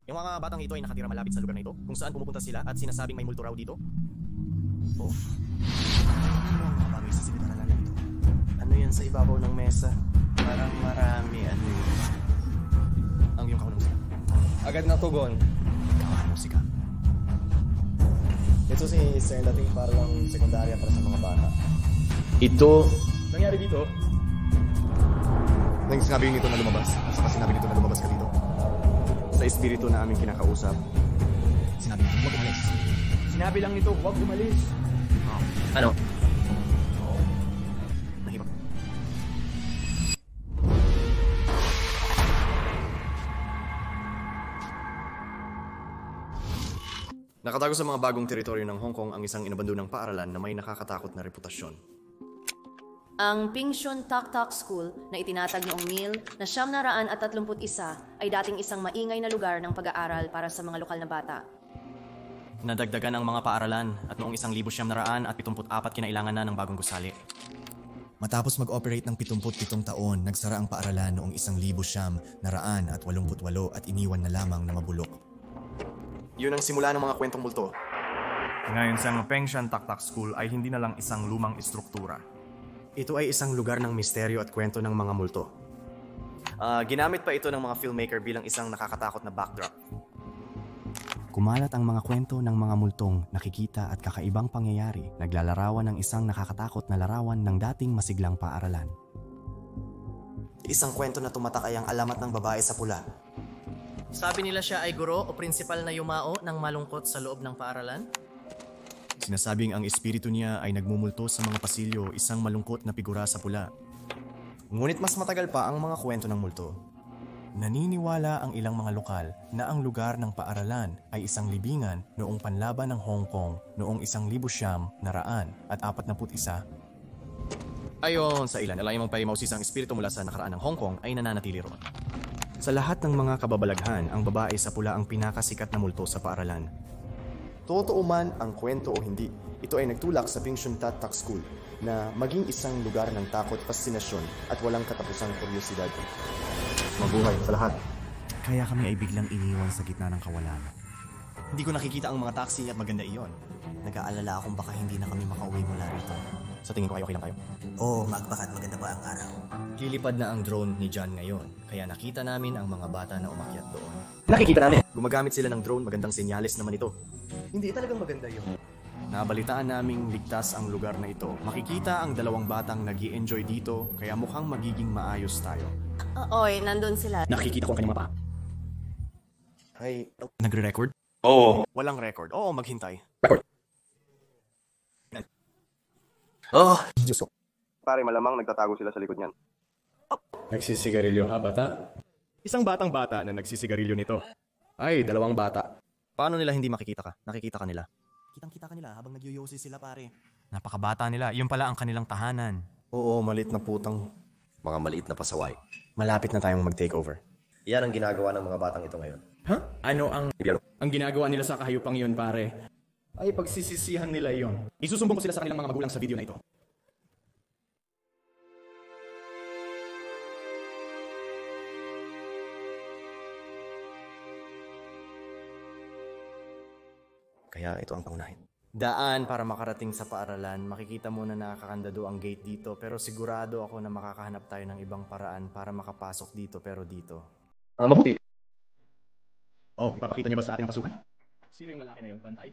Yung mga batang ito ay nakatira malapit sa lugar na ito, kung saan pumupunta sila at sinasabing may multo raw dito. Oh. Ano ang mga bagay sa silid-aralan na ito? Ano yan sa ibabaw ng mesa? Parang marami ano yun. Ang iyong kaunang musika. Agad na tugon. Kaunang musika. Ito si Sir dating parang sekundarya para sa mga bata. Ito. Nangyari dito? Nang sinabi nito na lumabas. Saka sinabi nito na lumabas ka dito. Sa espiritu na aming kinakausap. Sinabi nito, huwag umalis. Sinabi lang nito, huwag umalis. Oh. Ano? Nahibak. Nakatago sa mga bagong teritoryo ng Hong Kong ang isang inabandonang paaralan na may nakakatakot na reputasyon. Ang Ping Shun Tak Tak School na itinatag noong 1931 ay dating isang maingay na lugar ng pag-aaral para sa mga lokal na bata. Nadagdagan ang mga paaralan at noong 1974 kinailangan na ng bagong gusali. Matapos mag-operate ng 77 taon, nagsara ang paaralan noong 1988 at iniwan na lamang na mabulok. Yun ang simula ng mga kwentong multo. Ngayon sa Ping Shun Tak Tak School ay hindi na lang isang lumang istruktura. Ito ay isang lugar ng misteryo at kwento ng mga multo. Ginamit pa ito ng mga filmmaker bilang isang nakakatakot na backdrop. Kumalat ang mga kwento ng mga multong nakikita at kakaibang pangyayari, naglalarawan ng isang nakakatakot na larawan ng dating masiglang paaralan. Isang kwento na tumatak ay ang alamat ng babae sa pula. Sabi nila siya ay guro o prinsipal na yumao ng malungkot sa loob ng paaralan. Sinasabing ang espiritu niya ay nagmumulto sa mga pasilyo, isang malungkot na figura sa pula. Ngunit mas matagal pa ang mga kwento ng multo. Naniniwala ang ilang mga lokal na ang lugar ng paaralan ay isang libingan noong panlaban ng Hong Kong noong 1941. Ayon sa ilan, alayang magpaimausisa ang espiritu mula sa nakaraan ng Hong Kong ay nananatili roon. Sa lahat ng mga kababalaghan, ang babae sa pula ang pinakasikat na multo sa paaralan. Totoo man ang kwento o hindi, ito ay nagtulak sa Ping Shun Tak Tak School na maging isang lugar ng takot, fascinasyon at walang katapusang kuryosidad. Mabuhay sa lahat. Kaya kami ay biglang iniwan sa gitna ng kawalan. Hindi ko nakikita ang mga taxi at maganda iyon. Nag-aalala akong baka hindi na kami makauwi mula rito. Sa tingin ko ay okay lang kayo. Oo, magbakat maganda pa ang araw. Lilipad na ang drone ni John ngayon, kaya nakita namin ang mga bata na umakyat doon. Nakikita namin. Gumagamit sila ng drone, magandang senyales naman ito. Hindi talagang maganda yun. Nabalitaan naming ligtas ang lugar na ito. Makikita ang dalawang batang nag-i-enjoy dito, kaya mukhang magiging maayos tayo. Oy, nandun sila. Nakikita ko ang kanyang mapa. Ay, Nagre-record? Oo. walang record. Oo, maghintay. Record. Oh, Diyos ko. Pare, malamang nagtatago sila sa likod niyan. Nagsisigarilyo ha, bata? Isang batang bata na nagsisigarilyo nito. Ay, dalawang bata. Paano nila hindi makikita ka? Nakikita ka nila. Kitang-kita ka nila habang nagyoyosi sila pare. Napakabata nila, yun pala ang kanilang tahanan. Oo, malit na putang. Mga maliit na pasaway. Malapit na tayong mag-take over. Yan ang ginagawa ng mga batang ito ngayon. Ha? Ano ang Ibiyano. ginagawa nila sa kahayupang yun, pare? Ay, pagsisisihan nila yon. Isusumbong ko sila sa kanilang mga magulang sa video na ito. Kaya ito ang pangunahin. Daan para makarating sa paaralan. Makikita mo na nakakandado ang gate dito, pero sigurado ako na makakahanap tayo ng ibang paraan para makapasok dito, pero dito. Mabuti. Oh, ipapakita niyo ba sa ating pasukan? Sino yung lalaki na yun, pantay?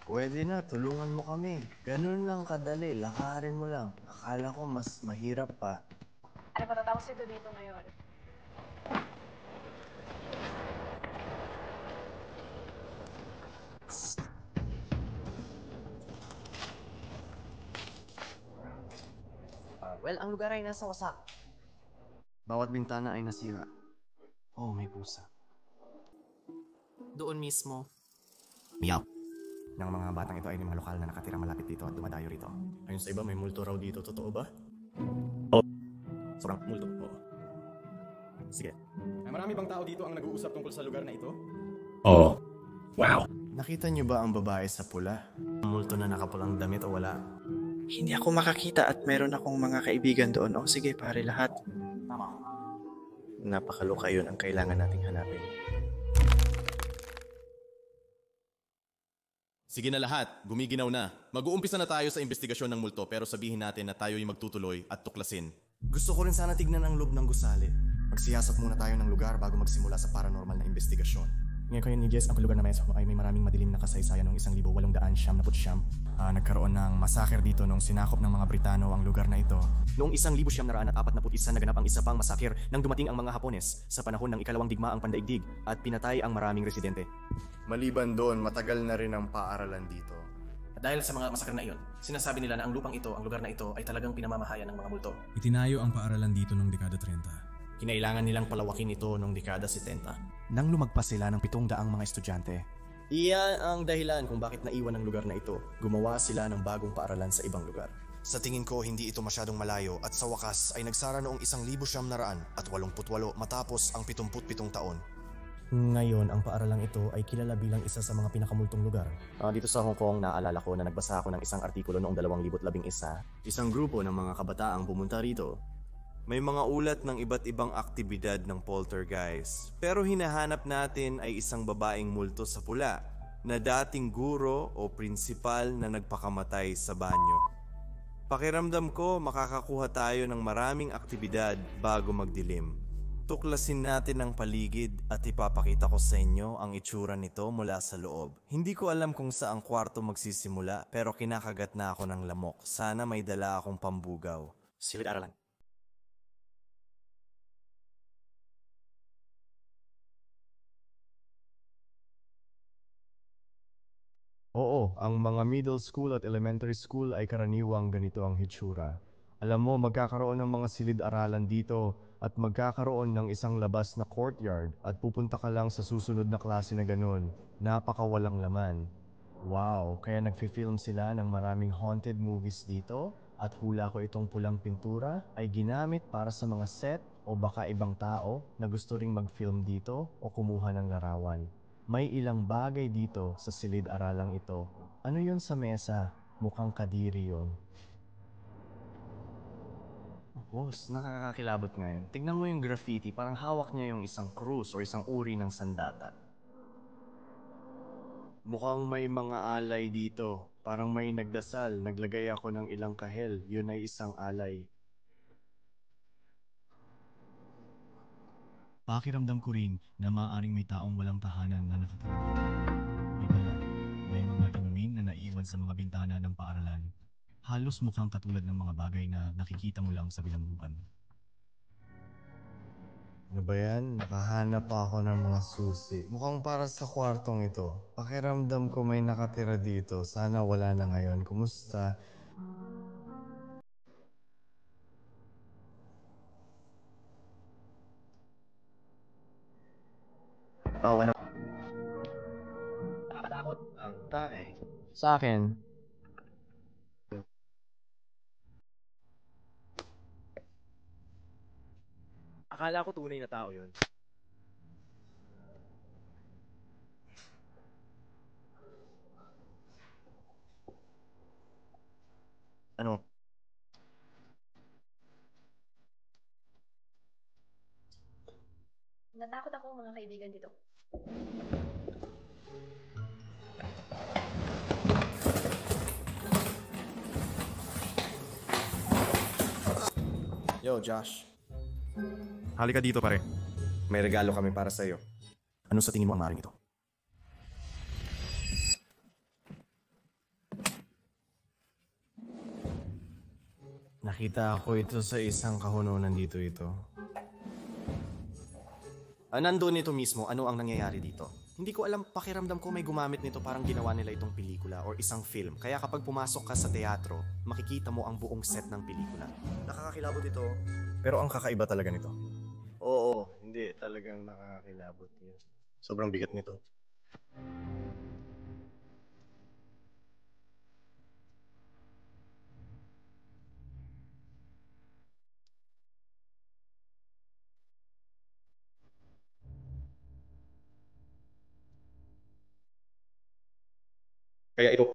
Pwede na, tulungan mo kami. Ganun lang kadali, lakarin mo lang. Akala ko mas mahirap pa. Ano patatapos ito dito ngayon? Well, ang lugar ay nasa wasak. Bawat bintana ay nasira. Oh, may pusa. Doon mismo. Meow. Ng mga batang ito ay mga lokal na nakatira malapit dito at dumadayo rito. Ayun sa iba, may multo raw dito. Totoo ba? Oo. Sobrang multo. Oo. Sige. Ay, marami bang tao dito ang nag-uusap tungkol sa lugar na ito? Oo. Wow. Nakita niyo ba ang babae sa pula? Multo na nakapulang damit o wala? Hindi ako makakita at meron akong mga kaibigan doon. O sige pare, lahat. Napakaluka yun ang kailangan nating hanapin. Sige na lahat, gumiginaw na. Mag-uumpisa na tayo sa investigasyon ng multo pero sabihin natin na tayo'y magtutuloy at tuklasin. Gusto ko rin sana tignan ang loob ng gusali. Magsiyasat muna tayo ng lugar bago magsimula sa paranormal na investigasyon. Ngayon kayo ni Jess, ang lugar na Mesa ay may maraming madilim na kasaysayan noong 1899. Nagkaroon ng masaker dito noong sinakop ng mga Britano ang lugar na ito. Noong 1941 naganap ang isa pang masaker nang dumating ang mga Hapones sa panahon ng ikalawang digmaang pandaigdig at pinatay ang maraming residente. Maliban doon, matagal na rin ang paaralan dito. At dahil sa mga masakar na iyon, sinasabi nila na ang lugar na ito ay talagang pinamamahayan ng mga multo. Itinayo ang paaralan dito noong dekada 30. Kinailangan nilang palawakin ito noong dekada 70. Nang lumagpas sila ng 700 mga estudyante, iyan ang dahilan kung bakit naiwan ang lugar na ito. Gumawa sila ng bagong paaralan sa ibang lugar. Sa tingin ko, hindi ito masyadong malayo at sa wakas ay nagsara noong 1988 matapos ang 77 taon. Ngayon, ang paaralang ito ay kilala bilang isa sa mga pinakamultong lugar. Dito sa Hong Kong, naalala ko na nagbasa ako ng isang artikulo noong 2011. Isang grupo ng mga kabataang pumunta rito. May mga ulat ng iba't ibang aktibidad ng poltergeist. Pero hinahanap natin ay isang babaeng multo sa pula na dating guro o prinsipal na nagpakamatay sa banyo. Pakiramdam ko makakakuha tayo ng maraming aktibidad bago magdilim. Tuklasin natin ang paligid at ipapakita ko sa inyo ang itsura nito mula sa loob. Hindi ko alam kung saang kwarto magsisimula pero kinakagat na ako ng lamok. Sana may dala akong pambugaw. Silid-aralan. Oo, ang mga middle school at elementary school ay karaniwang ganito ang hitsura. Alam mo, magkakaroon ng mga silid-aralan dito at magkakaroon ng isang labas na courtyard at pupunta ka lang sa susunod na klase na ganun. Napakawalang laman. Wow, kaya nagfi-film sila ng maraming haunted movies dito at hula ko itong pulang pintura ay ginamit para sa mga set o baka ibang tao na gusto ring mag-film dito o kumuha ng larawan. May ilang bagay dito sa silid-aralang ito. Ano yun sa mesa? Mukhang kadiri yun. Boss, nakakakilabot ngayon. Tignan mo yung graffiti, parang hawak niya yung isang krus o isang uri ng sandata. Mukhang may mga alay dito. Parang may nagdasal. Naglagay ako ng ilang kahel. Yun ay isang alay. Pakiramdam ko rin na maaaring may taong walang tahanan na nakatira. May mga inumin na naiwan sa mga bintana ng paaralan. Halos mukhang katulad ng mga bagay na nakikita mo lang sa bilangguan. Ano ba yan? Nakahanap pa ako ng mga susi. Mukhang para sa kwartong ito. Pakiramdam ko may nakatira dito. Sana wala na ngayon. Kumusta? Wala. Nakakatakot. Ang tae. Sa akin, Akala ko tunay na tao yun. ano? Natakot ako mga kaibigan dito. Yo, Josh. Halika dito pare. May regalo kami para sa'yo. Ano sa tingin mo ang maring ito? Nakita ko ito sa isang kahununan dito ito. Nandun nito mismo, ano ang nangyayari dito? Hindi ko alam, pakiramdam ko may gumamit nito parang ginawa nila itong pelikula or isang film. Kaya kapag pumasok ka sa teatro, makikita mo ang buong set ng pelikula. Nakakakilabot ito. Pero ang kakaiba talaga nito. Oo, hindi. Talagang nakakakilabot yun. Sobrang bigat nito. Kaya ito,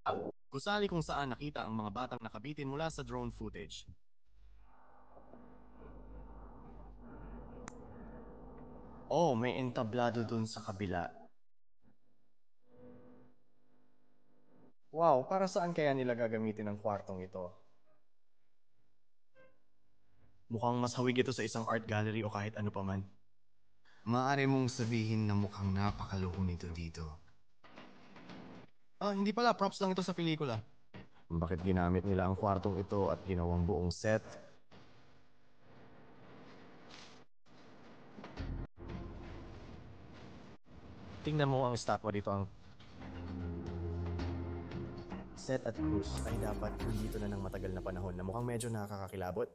Gusali kung saan nakita ang mga batang nakabitin mula sa drone footage. Oh, may entablado dun sa kabila. Wow, para saan kaya nila gagamitin ang kwartong ito? Mukhang mas hawig ito sa isang art gallery o kahit ano pa man. Maaari mong sabihin na mukhang napakaluho nito dito. Hindi pala. Props lang ito sa pelikula. Bakit ginamit nila ang kwartong ito at ginawang buong set? Tingnan mo ang estatwa dito. Ang set at Cruz ay dapat nandito na ng matagal na panahon na mukhang medyo nakakakilabot.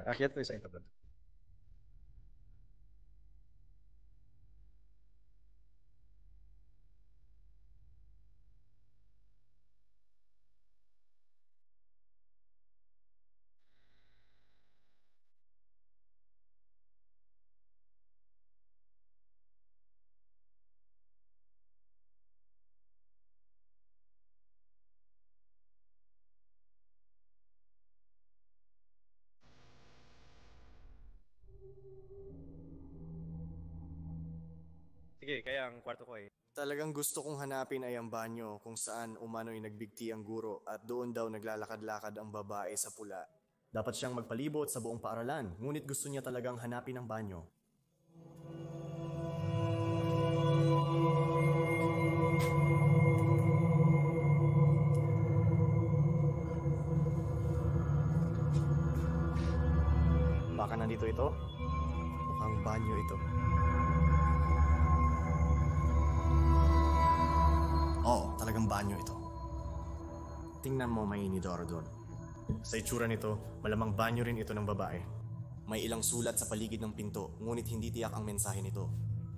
Akyat ko sa entablado. Sige, kaya ang kwarto ko Talagang gusto kong hanapin ay ang banyo kung saan umano'y nagbigti ang guro at doon daw naglalakad-lakad ang babae sa pula. Dapat siyang magpalibot sa buong paaralan, ngunit gusto niya talagang hanapin ang banyo. Baka nandito ito? Mukhang banyo ito. Oo, talagang banyo ito. Tingnan mo, may inidoro doon. Sa itsura nito, malamang banyo rin ito ng babae. May ilang sulat sa paligid ng pinto, ngunit hindi tiyak ang mensahe nito.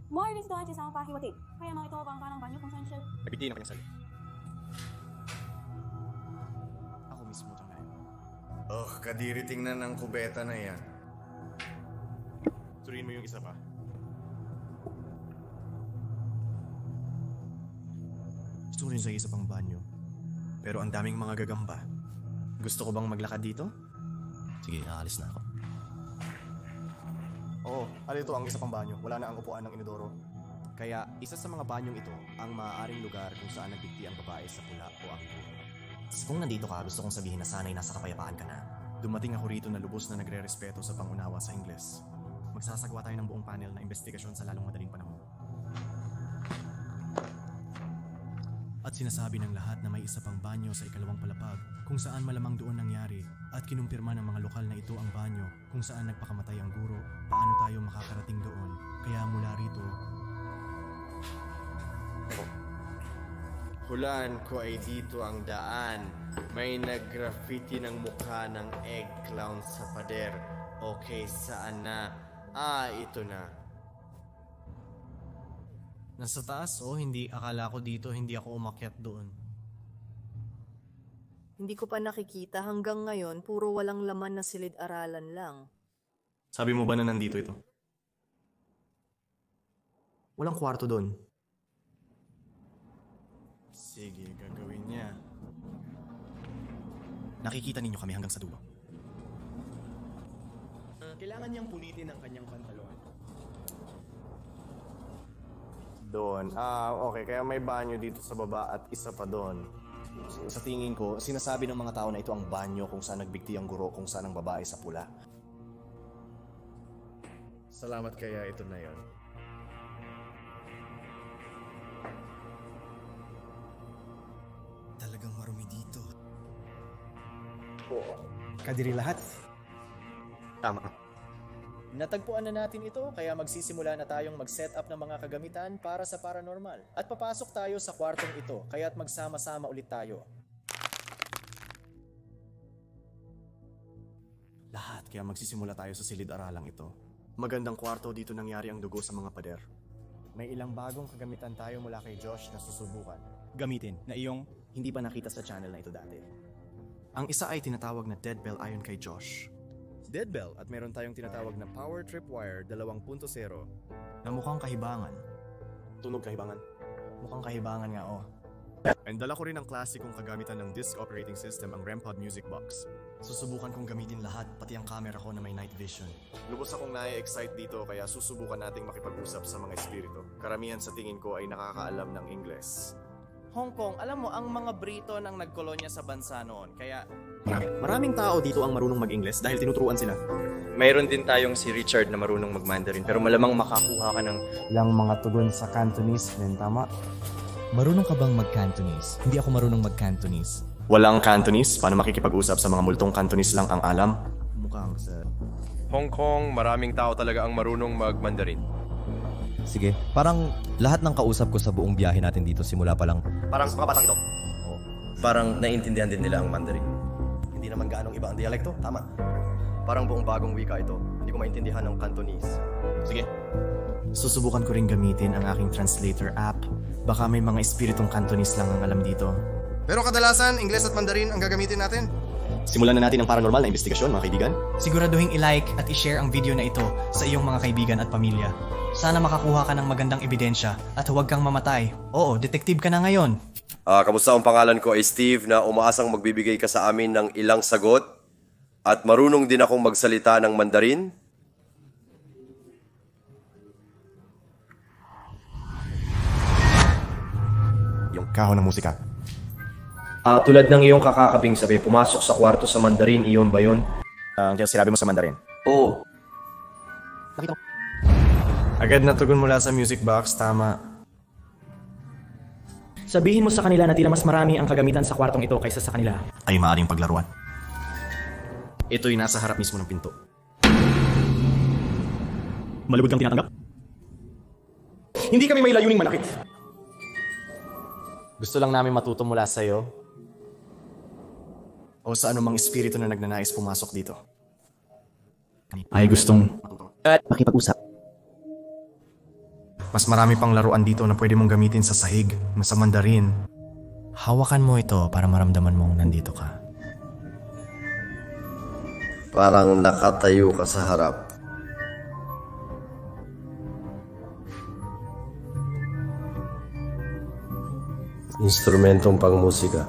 Morris doon sa isang pahiwatig. Kaya mga ito ang parang banyo kung saan siya. Nabigti na kanyang sali. Ako mismo ito na yun. Oh, kadiri tingnan ang kubeta na yan. Suriin mo yung isa pa. Gusto rin sa isa pang banyo. Pero ang daming mga gagamba. Gusto ko bang maglakad dito? Sige, aalis na ako. Oo, ito ang isa pang banyo. Wala na ang upuan ng inodoro. Kaya isa sa mga banyong ito ang maaaring lugar kung saan nagbigti ang babae sa pula o ang guro. Kung nandito ka, gusto kong sabihin na sana'y nasa kapayapaan ka na. Dumating ako rito na lubos na nagre-respeto sa pangunawa sa Ingles. Magsasagawa tayo ng buong panel na investigasyon sa lalong madaling panahon. At sinasabi ng lahat na may isa pang banyo sa ikalawang palapag kung saan malamang doon nangyari at kinumpirma ng mga lokal na ito ang banyo kung saan nagpakamatay ang guro. Paano tayo makakarating doon? Kaya mula rito... Hulaan ko ay dito ang daan. May nag-graffiti ng mukha ng egg clown sa pader. Okay, saan na? Ito na. Nasa taas hindi. Akala ko dito, hindi ako umakyat doon. Hindi ko pa nakikita hanggang ngayon, puro walang laman na silid-aralan lang. Sabi mo ba na nandito ito? Walang kwarto doon. Sige, gagawin niya. Nakikita ninyo kami hanggang sa dulo. Kailangan niyang punitin ang kanyang pantalon. Doon. Okay. Kaya may banyo dito sa baba at isa pa doon. Sa tingin ko, sinasabi ng mga tao na ito ang banyo kung saan nagbigti ang guro kung saan ang babae sa pula. Salamat kaya ito na yon. Talagang marumi dito. Kadiri lahat. Tama. Natagpuan na natin ito kaya magsisimula na tayong mag-set up ng mga kagamitan para sa paranormal. At papasok tayo sa kwartong ito kaya't magsama-sama ulit tayo. Lahat kaya magsisimula tayo sa silid-aralang ito. Magandang kwarto dito nangyari ang dugo sa mga pader. May ilang bagong kagamitan tayo mula kay Josh na susubukan. Gamitin na iyong hindi pa nakita sa channel na ito dati. Ang isa ay tinatawag na dead bell ayon kay Josh. Dead bell at meron tayong tinatawag na power tripwire 2.0 na mukhang kahibangan. Tunog kahibangan? Mukhang kahibangan nga, oh. And dala ko rin ang klasikong kagamitan ng disk operating system, ang REMPod Music Box. Susubukan kong gamitin lahat, pati ang camera ko na may night vision. Lubos akong na-excite dito kaya susubukan nating makipag-usap sa mga espiritu. Karamihan sa tingin ko ay nakakaalam ng Ingles. Hong Kong, alam mo, ang mga Brito nang nagkolonya sa bansa noon, kaya... Maraming tao dito ang marunong mag-Ingles dahil tinuturuan sila. Mayroon din tayong si Richard na marunong mag-Mandarin pero malamang makakuha ka ng Ilang mga tugon sa Cantonese, men tama? Marunong ka bang mag-Cantonese? Hindi ako marunong mag-Cantonese. Walang Cantonese? Paano makikipag-usap sa mga multong Cantonese lang ang alam? Mukhang sa... Hong Kong, maraming tao talaga ang marunong mag-Mandarin. Sige, parang lahat ng kausap ko sa buong biyahe natin dito simula pa lang. Parang mga batang ito. Oh, parang naiintindihan din nila ang Mandarin. Hindi naman gaanong iba ang dialekto, tama. Parang buong bagong wika ito. Hindi ko maintindihan ang Cantonese. Sige. Susubukan ko rin gamitin ang aking translator app. Baka may mga espiritong Cantonese lang ang alam dito. Pero kadalasan, Ingles at Mandarin ang gagamitin natin. Simulan na natin ang paranormal na investigasyon, mga kaibigan. Siguraduhin i-like at i-share ang video na ito sa iyong mga kaibigan at pamilya. Sana makakuha ka ng magandang ebidensya at huwag kang mamatay. Oo, detective ka na ngayon. Kamusta ang pangalan ko ay Steve na umaasang magbibigay ka sa amin ng ilang sagot at marunong din akong magsalita ng Mandarin. Yung kahon ng musika. Tulad ng iyong kakakabing sabi, pumasok sa kwarto sa Mandarin, iyon ba yun? Ang sinabi mo sa Mandarin? Oo. Nakita ko. Agad na tugon mula sa music box, tama. Sabihin mo sa kanila na tila mas marami ang kagamitan sa kwartong ito kaysa sa kanila. Ay maaaring paglaruan. Ito'y nasa harap mismo ng pinto. Malugod kang tinatanggap? Hindi kami may layuning manakit. Gusto lang namin matuto mula sa'yo o sa anumang espiritu na nagnanais pumasok dito. Ay gustong makipag-usap. Mas marami pang laruan dito na pwede mong gamitin sa sahig, sa Mandarin. Hawakan mo ito para maramdaman mong nandito ka. Parang nakatayo ka sa harap. Instrumentong pangmusika.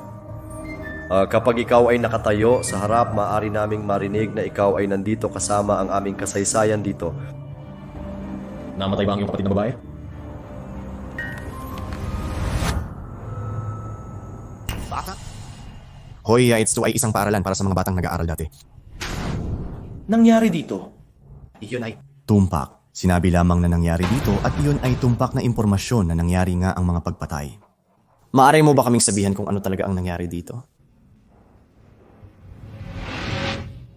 Kapag ikaw ay nakatayo sa harap, maaari naming marinig na ikaw ay nandito kasama ang aming kasaysayan dito. Namatay ba ang iyong kapatid na babae? Bata? Hoy, ito ay isang paaralan para sa mga batang nag-aaral dati. Nangyari dito? Iyon ay tumpak. Sinabi lamang na nangyari dito at iyon ay tumpak na impormasyon na nangyari nga ang mga pagpatay. Maaari mo ba kaming sabihan kung ano talaga ang nangyari dito?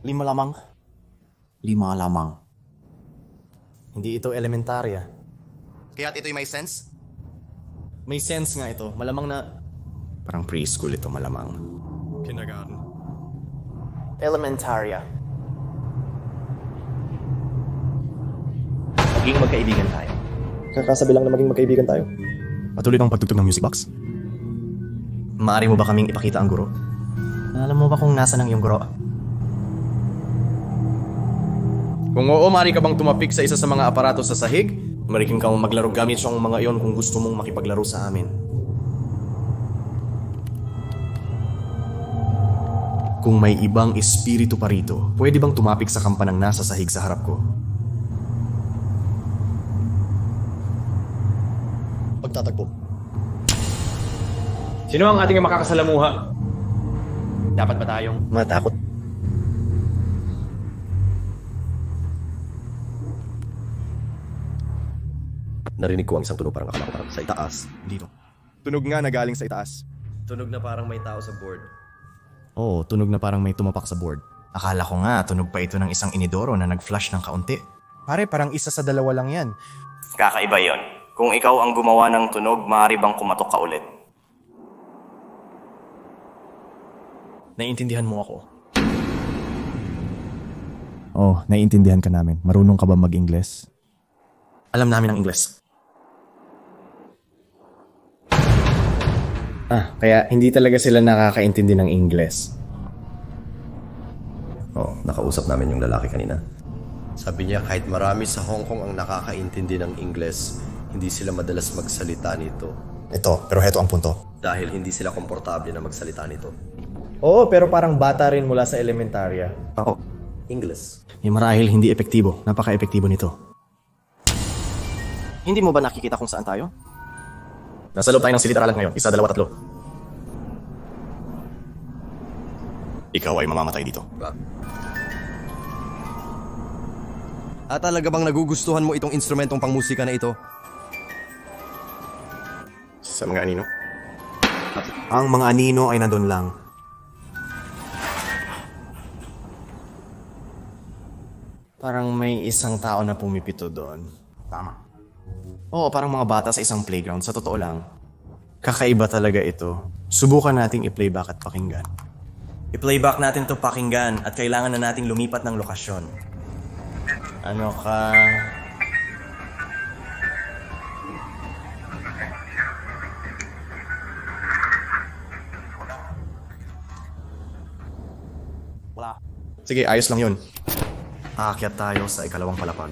5 lamang. 5 lamang. Hindi ito elementarya. Kaya't ito'y may sense? May sense nga ito. Malamang na... Parang preschool ito, malamang. Kindergarten. Elementarya. Maging magkaibigan tayo. Kakasabi lang na maging magkaibigan tayo. Patuloy bang pagtugtog ng music box? Maaari mo ba kaming ipakita ang guro? Alam mo ba kung nasa ng iyong guro? Kung oo, maaari ka bang tumapik sa isa sa mga aparato sa sahig? Mariking kang maglaro gamit siyang mga iyon kung gusto mong makipaglaro sa amin. Kung may ibang espiritu pa rito, pwede bang tumapik sa kampanang nasa sahig sa harap ko? Pagtatagpo. Sino ang ating makakasalamuha? Dapat ba tayong matakot? Narinig ko ang isang tunog parang akala ko parang sa itaas. Dito. Tunog nga na galing sa itaas. Tunog na parang may tao sa board. Oo, tunog na parang may tumapak sa board. Akala ko nga, tunog pa ito ng isang inidoro na nag-flash ng kaunti. Pare, parang isa sa dalawa lang yan. Kakaiba yon. Kung ikaw ang gumawa ng tunog, maaari bang kumatok ka ulit? Naiintindihan mo ako. Oh, naiintindihan ka namin. Marunong ka ba mag-Ingles? Alam namin ang Ingles. Kaya hindi talaga sila nakakaintindi ng Ingles. Oh, nakausap namin yung lalaki kanina. Sabi niya kahit marami sa Hong Kong ang nakakaintindi ng Ingles, hindi sila madalas magsalita nito. Pero heto ang punto. Dahil hindi sila komportable na magsalita nito. Oo, pero parang bata rin mula sa elementarya. Ako. Ingles. Marahil hindi epektibo. Napaka-epektibo nito. Hindi mo ba nakikita kung saan tayo? Nasa loob tayo ng silid-aralan ngayon. 1, 2, 3. Ikaw ay mamamatay dito. At talaga bang nagugustuhan mo itong instrumentong pangmusika na ito? Sa mga anino? Ang mga anino ay nandun lang. Parang may isang tao na pumipito doon. Tama. Oo, parang mga bata sa isang playground. Sa totoo lang, kakaiba talaga ito. Subukan nating i-playback at pakinggan. I-playback natin to pakinggan at kailangan na nating lumipat ng lokasyon. Ano ka... Wala. Sige, ayos lang yun. Aakyat tayo sa ikalawang palapag.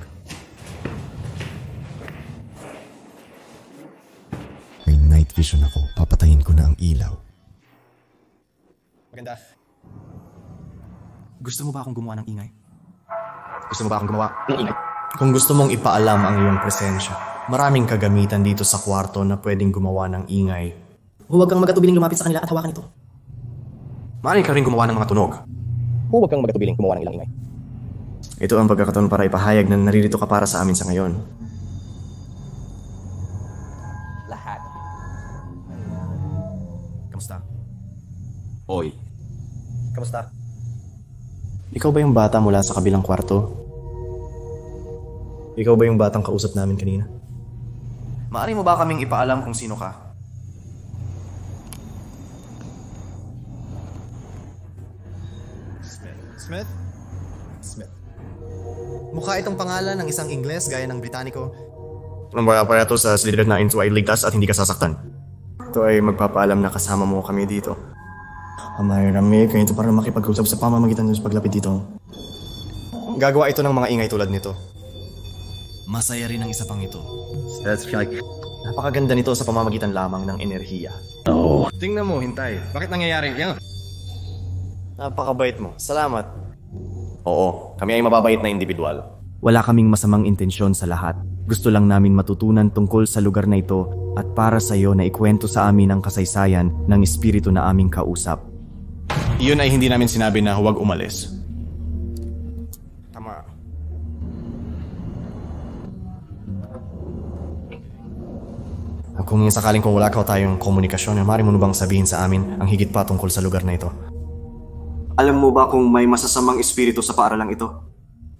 May night vision ako. Papatayin ko na ang ilaw. Maganda. Gusto mo ba akong gumawa ng ingay? Gusto mo ba akong gumawa ng ingay? Kung gusto mong ipaalam ang iyong presensya, maraming kagamitan dito sa kwarto na pwedeng gumawa ng ingay. Huwag kang magatubiling lumapit sa kanila at hawakan ito. Maaari ka rin gumawa ng mga tunog. Huwag kang magatubiling gumawa ng ilang ingay. Ito ang pagkakataon para ipahayag na naririto ka para sa amin sa ngayon. Lahat. Kamusta? Oy. Kamusta? Ikaw ba yung bata mula sa kabilang kwarto? Ikaw ba yung batang kausap namin kanina? Maaari mo ba kaming ipaalam kung sino ka? Smith? Smith. Mukha itong pangalan ng isang Ingles gaya ng Britaniko. Mga para ito sa silid na into ay ligtas at hindi ka sasaktan. Ito ay magpapaalam na kasama mo kami dito. Amay-rami, ganito para makipag-usap sa pamamagitan ng paglapit dito. Gagawa ito ng mga ingay tulad nito. Masaya rin ang isa pang ito. That's like... Napakaganda nito sa pamamagitan lamang ng enerhiya. Oo. Tingnan mo, hintay. Bakit nangyayari yan? Napakabait mo. Salamat. Oo, kami ay mababait na individual. Wala kaming masamang intensyon sa lahat. Gusto lang namin matutunan tungkol sa lugar na ito at para sa iyo na ikwento sa amin ang kasaysayan ng espiritu na aming kausap. Iyon ay hindi namin sinabi na huwag umalis. Tama. Kung sakaling kung wala ka tayong komunikasyon, maaari mo bang sabihin sa amin ang higit pa tungkol sa lugar na ito? Alam mo ba kung may masasamang espiritu sa paaralang ito?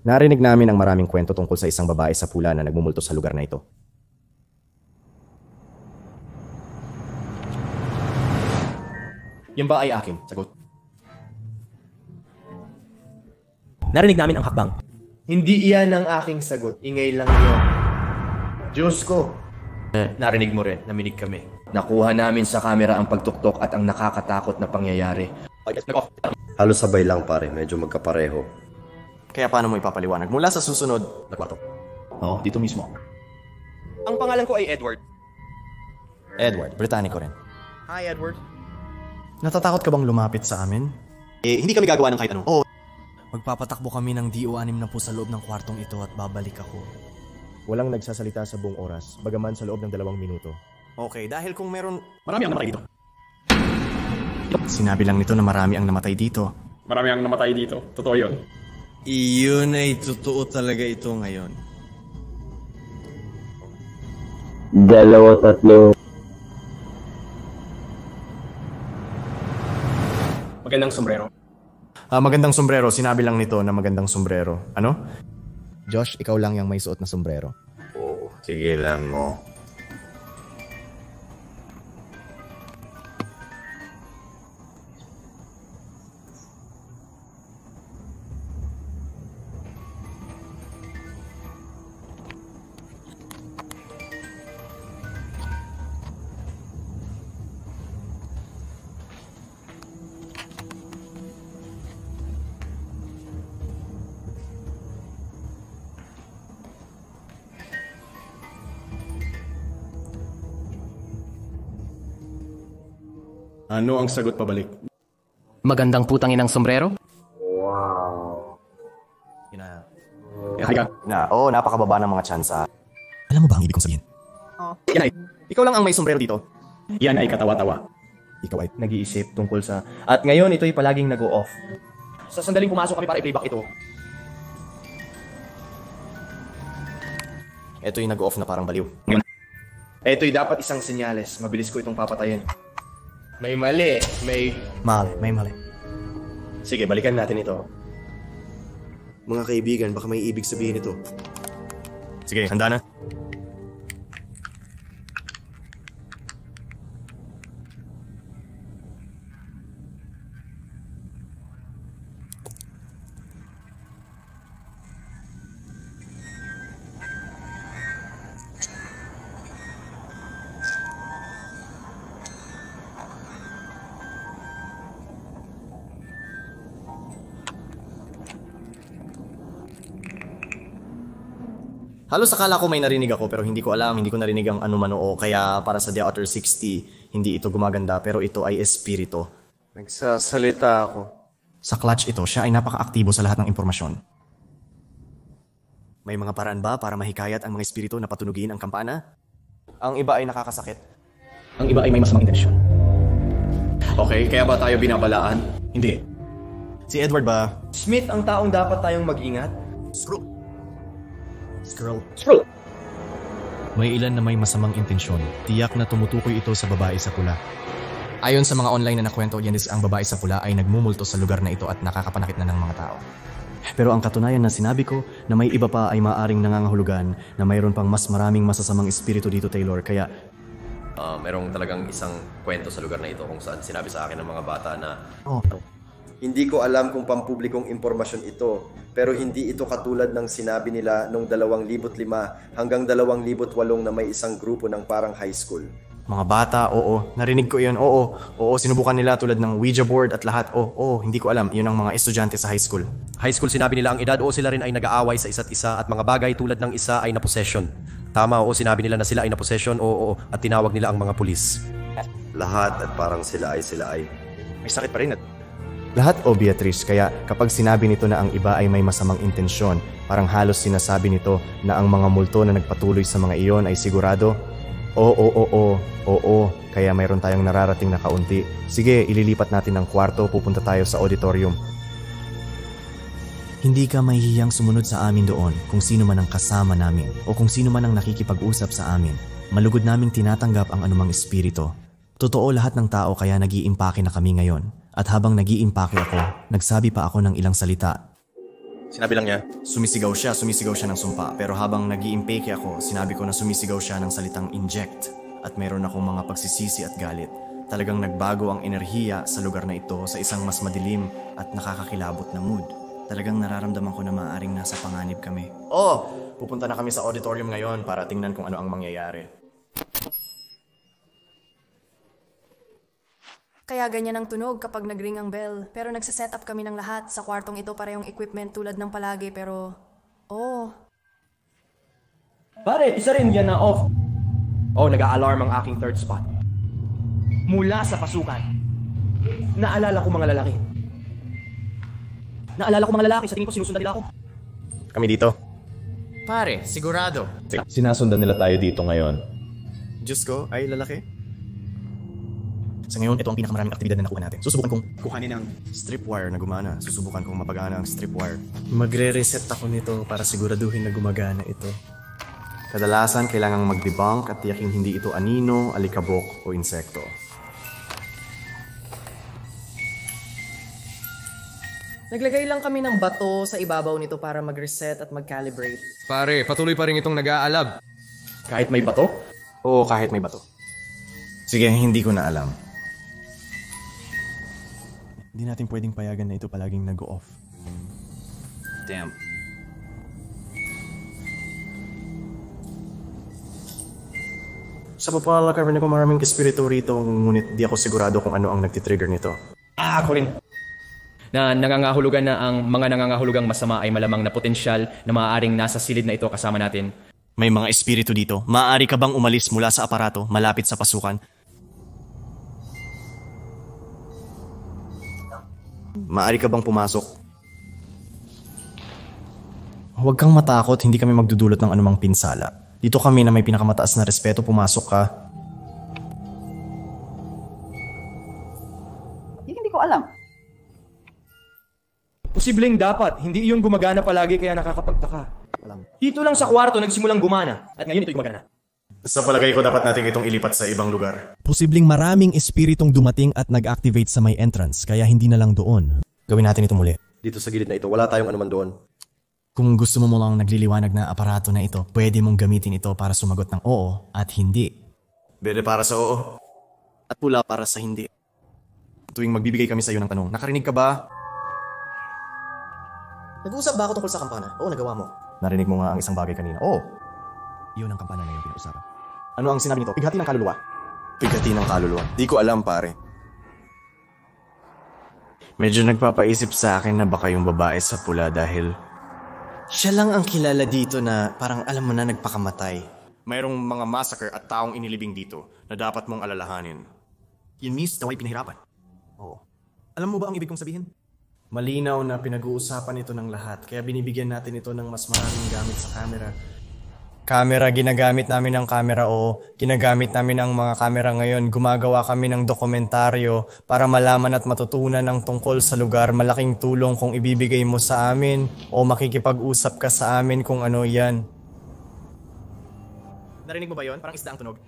Narinig namin ang maraming kwento tungkol sa isang babae sa pula na nagmumulto sa lugar na ito. Yan ba ay akin? Sagot. Narinig namin ang hakbang. Hindi iyan ang aking sagot. Ingay lang yun. Diyos ko. Narinig mo rin, naminig kami. Nakuha namin sa kamera ang pagtuktok at ang nakakatakot na pangyayari. Halos sabay lang pare, medyo magkapareho. Kaya paano mo ipapaliwanag? Mula sa susunod na kwarto. Oo, dito mismo. Ang pangalan ko ay Edward. Edward, Britaniko rin. Hi, Edward. Natatakot ka bang lumapit sa amin? Hindi kami gagawa ng kahit ano. Oo. Magpapatakbo kami ng DO-6 na po sa loob ng kwartong ito at babalik ako. Walang nagsasalita sa buong oras, bagaman sa loob ng 2 minuto. Okay, dahil kung meron... Marami ang namatay dito. Sinabi lang nito na marami ang namatay dito. Marami ang namatay dito. Totoo yun. Iyon ay totoo talaga ito ngayon. 2, 3. Magandang sombrero. Magandang sombrero. Sinabi lang nito na magandang sombrero. Ano? Josh, ikaw lang yung may suot na sombrero. Oo, sige lang mo. Ano ang sagot pabalik? Magandang putangin ng sombrero? Oo, napakababa ng mga tsansa. Alam mo ba ang ibig kong sabihin? Yan ay, Ikaw lang ang may sombrero dito. yan ay katawa-tawa. Ikaw ay Nag-iisip tungkol sa... At ngayon, ito'y palaging nag-o-off. Sa sandaling pumasok kami para i-playback ito. Ito yung nag-off na parang baliw. Ito'y dapat isang senyales. Mabilis ko itong papatayin. May mali. May mali. Sige, balikan natin ito. Mga kaibigan, baka may ibig sabihin ito. Sige, handa na. Halos akala ko may narinig ako pero hindi ko alam, hindi ko narinig ang anumano o kaya para sa The Outer 60, hindi ito gumaganda pero ito ay espiritu. Nagsasalita ako. Sa clutch ito, siya ay napaka-aktibo sa lahat ng impormasyon. May mga paraan ba para mahikayat ang mga espiritu na patunugin ang kampana? Ang iba ay nakakasakit. Ang iba ay may masamang intensyon. Okay, kaya ba tayo binabalaan? Hindi. Si Edward ba? Smith ang taong dapat tayong mag-ingat. Scroll. May ilan na may masamang intensyon. Tiyak na tumutukoy ito sa babae sa pula. Ayon sa mga online na nakwento, ang babae sa pula ay nagmumulto sa lugar na ito at nakakapanakit na ng mga tao. Pero ang katunayan na sinabi ko na may iba pa ay maaring nangangahulugan na mayroon pang mas maraming masasamang espiritu dito, Taylor. Kaya merong talagang isang kwento sa lugar na ito kung saan sinabi sa akin ng mga bata na Hindi ko alam kung pampublikong impormasyon ito, pero hindi ito katulad ng sinabi nila noong 2005 hanggang 2008 na may isang grupo ng parang high school. mga bata, oo, narinig ko yun, oo, sinubukan nila tulad ng Ouija board at lahat, hindi ko alam, yun ang mga estudyante sa high school. high school sinabi nila ang edad o sila rin ay nag-aaway sa isa't isa at mga bagay tulad ng isa ay na-possession. Tama, oo, sinabi nila na sila ay na-possession, oo, at tinawag nila ang mga pulis. Lahat at parang sila ay. May sakit pa rin at lahat Beatrice, kaya kapag sinabi nito na ang iba ay may masamang intensyon, parang halos sinasabi nito na ang mga multo na nagpatuloy sa mga iyon ay sigurado. Oo, kaya mayroon tayong nararating na kaunti. Sige, ililipat natin ang kwarto, pupunta tayo sa auditorium. Hindi ka mahihiyang sumunod sa amin doon kung sino man ang kasama namin o kung sino man ang nakikipag-usap sa amin. Malugod naming tinatanggap ang anumang espiritu. Totoo lahat ng tao kaya nag-iimpake na kami ngayon. At habang nag-iimpake ako, nagsabi pa ako ng ilang salita. Sinabi lang niya? Sumisigaw siya ng sumpa. Pero habang nag-iimpake ako, sinabi ko na sumisigaw siya ng salitang inject. At mayroon akong mga pagsisisi at galit. Talagang nagbago ang enerhiya sa lugar na ito sa isang mas madilim at nakakakilabot na mood. Talagang nararamdaman ko na maaaring nasa panganib kami. Pupunta na kami sa auditorium ngayon para tingnan kung ano ang mangyayari. Kaya ganyan ang tunog kapag nag-ring ang bell. Pero nagsaset up kami ng lahat sa kwartong ito para yung equipment tulad ng palagi pero... Pare, isa rin yan na off. Nag-a-alarm ang aking third spot. Mula sa pasukan. Naalala ko mga lalaki. Sa tingin ko sinusundan nila ako. Kami dito. Pare, sigurado. Sinasundan nila tayo dito ngayon. Diyos ko, ay lalaki? Sa ngayon, ito ang pinakamaraming aktibidad na nakuha natin. Susubukan kong kuhanin ang strip wire na gumana. Susubukan kong mapagana ang strip wire. Magre-reset ako nito para siguraduhin na gumagana ito. Kadalasan, kailangang mag-debunk at tiyaking hindi ito anino, alikabok o insekto. Naglagay lang kami ng bato sa ibabaw nito para mag-reset at mag-calibrate. Pare, patuloy pa rin itong nag-aalab. Kahit may bato? Oo, kahit may bato. Sige, hindi ko na alam. Hindi natin pwedeng payagan na ito palaging nag-off. Damn. Sa papalakaran ko maraming espiritu rito, ngunit di ako sigurado kung ano ang nagtitrigger nito. Ako rin. Na nangangahulugan na ang mga nangangahulugang masama ay malamang na potensyal na maaaring nasa silid na ito kasama natin. May mga espiritu dito. Maaari ka bang umalis mula sa aparato malapit sa pasukan? Maaari ka bang pumasok? Huwag kang matakot, hindi kami magdudulot ng anumang pinsala. Dito kami na may pinakamataas na respeto, pumasok ka. Hindi ko alam. Posibleng dapat, hindi iyon gumagana palagi kaya nakakapagtaka. Dito lang sa kwarto nagsimulang gumana at ngayon ito'y gumagana. Sa palagay ko dapat natin itong ilipat sa ibang lugar. Posibleng maraming espiritong dumating at nag-activate sa may entrance, kaya hindi na lang doon. Gawin natin ito muli. Dito sa gilid na ito, wala tayong anuman doon. Kung gusto mo lang nagliliwanag na aparato na ito, pwede mong gamitin ito para sumagot ng oo at hindi. Berde para sa oo. At pula para sa hindi. Tuwing magbibigay kami sa iyo ng tanong, nakarinig ka ba? Nag-uusap ba ako tungkol sa kampana? Oo, nagawa mo. Narinig mo nga ang isang bagay kanina. Oo. Iyon ang kampana na yung pinag-usapan. Ano ang sinabi nito? Pighati ng kaluluwa. Pighati ng kaluluwa. Di ko alam, pare. Medyo nagpapaisip sa akin na baka yung babae sa pula dahil siya lang ang kilala dito na parang alam mo na nagpakamatay. Mayroong mga massacre at taong inilibing dito na dapat mong alalahanin. Yun miss, naway pinahirapan. Oo. Alam mo ba ang ibig kong sabihin? Malinaw na pinag-uusapan ito ng lahat, kaya binibigyan natin ito ng mas maraming gamit sa camera. Camera, ginagamit namin ang camera, oo. Ginagamit namin ang mga camera ngayon. Gumagawa kami ng dokumentaryo para malaman at matutunan ng tungkol sa lugar. Malaking tulong kung ibibigay mo sa amin o makikipag-usap ka sa amin kung ano yan. Narinig mo ba yon? Parang isda ang tunog.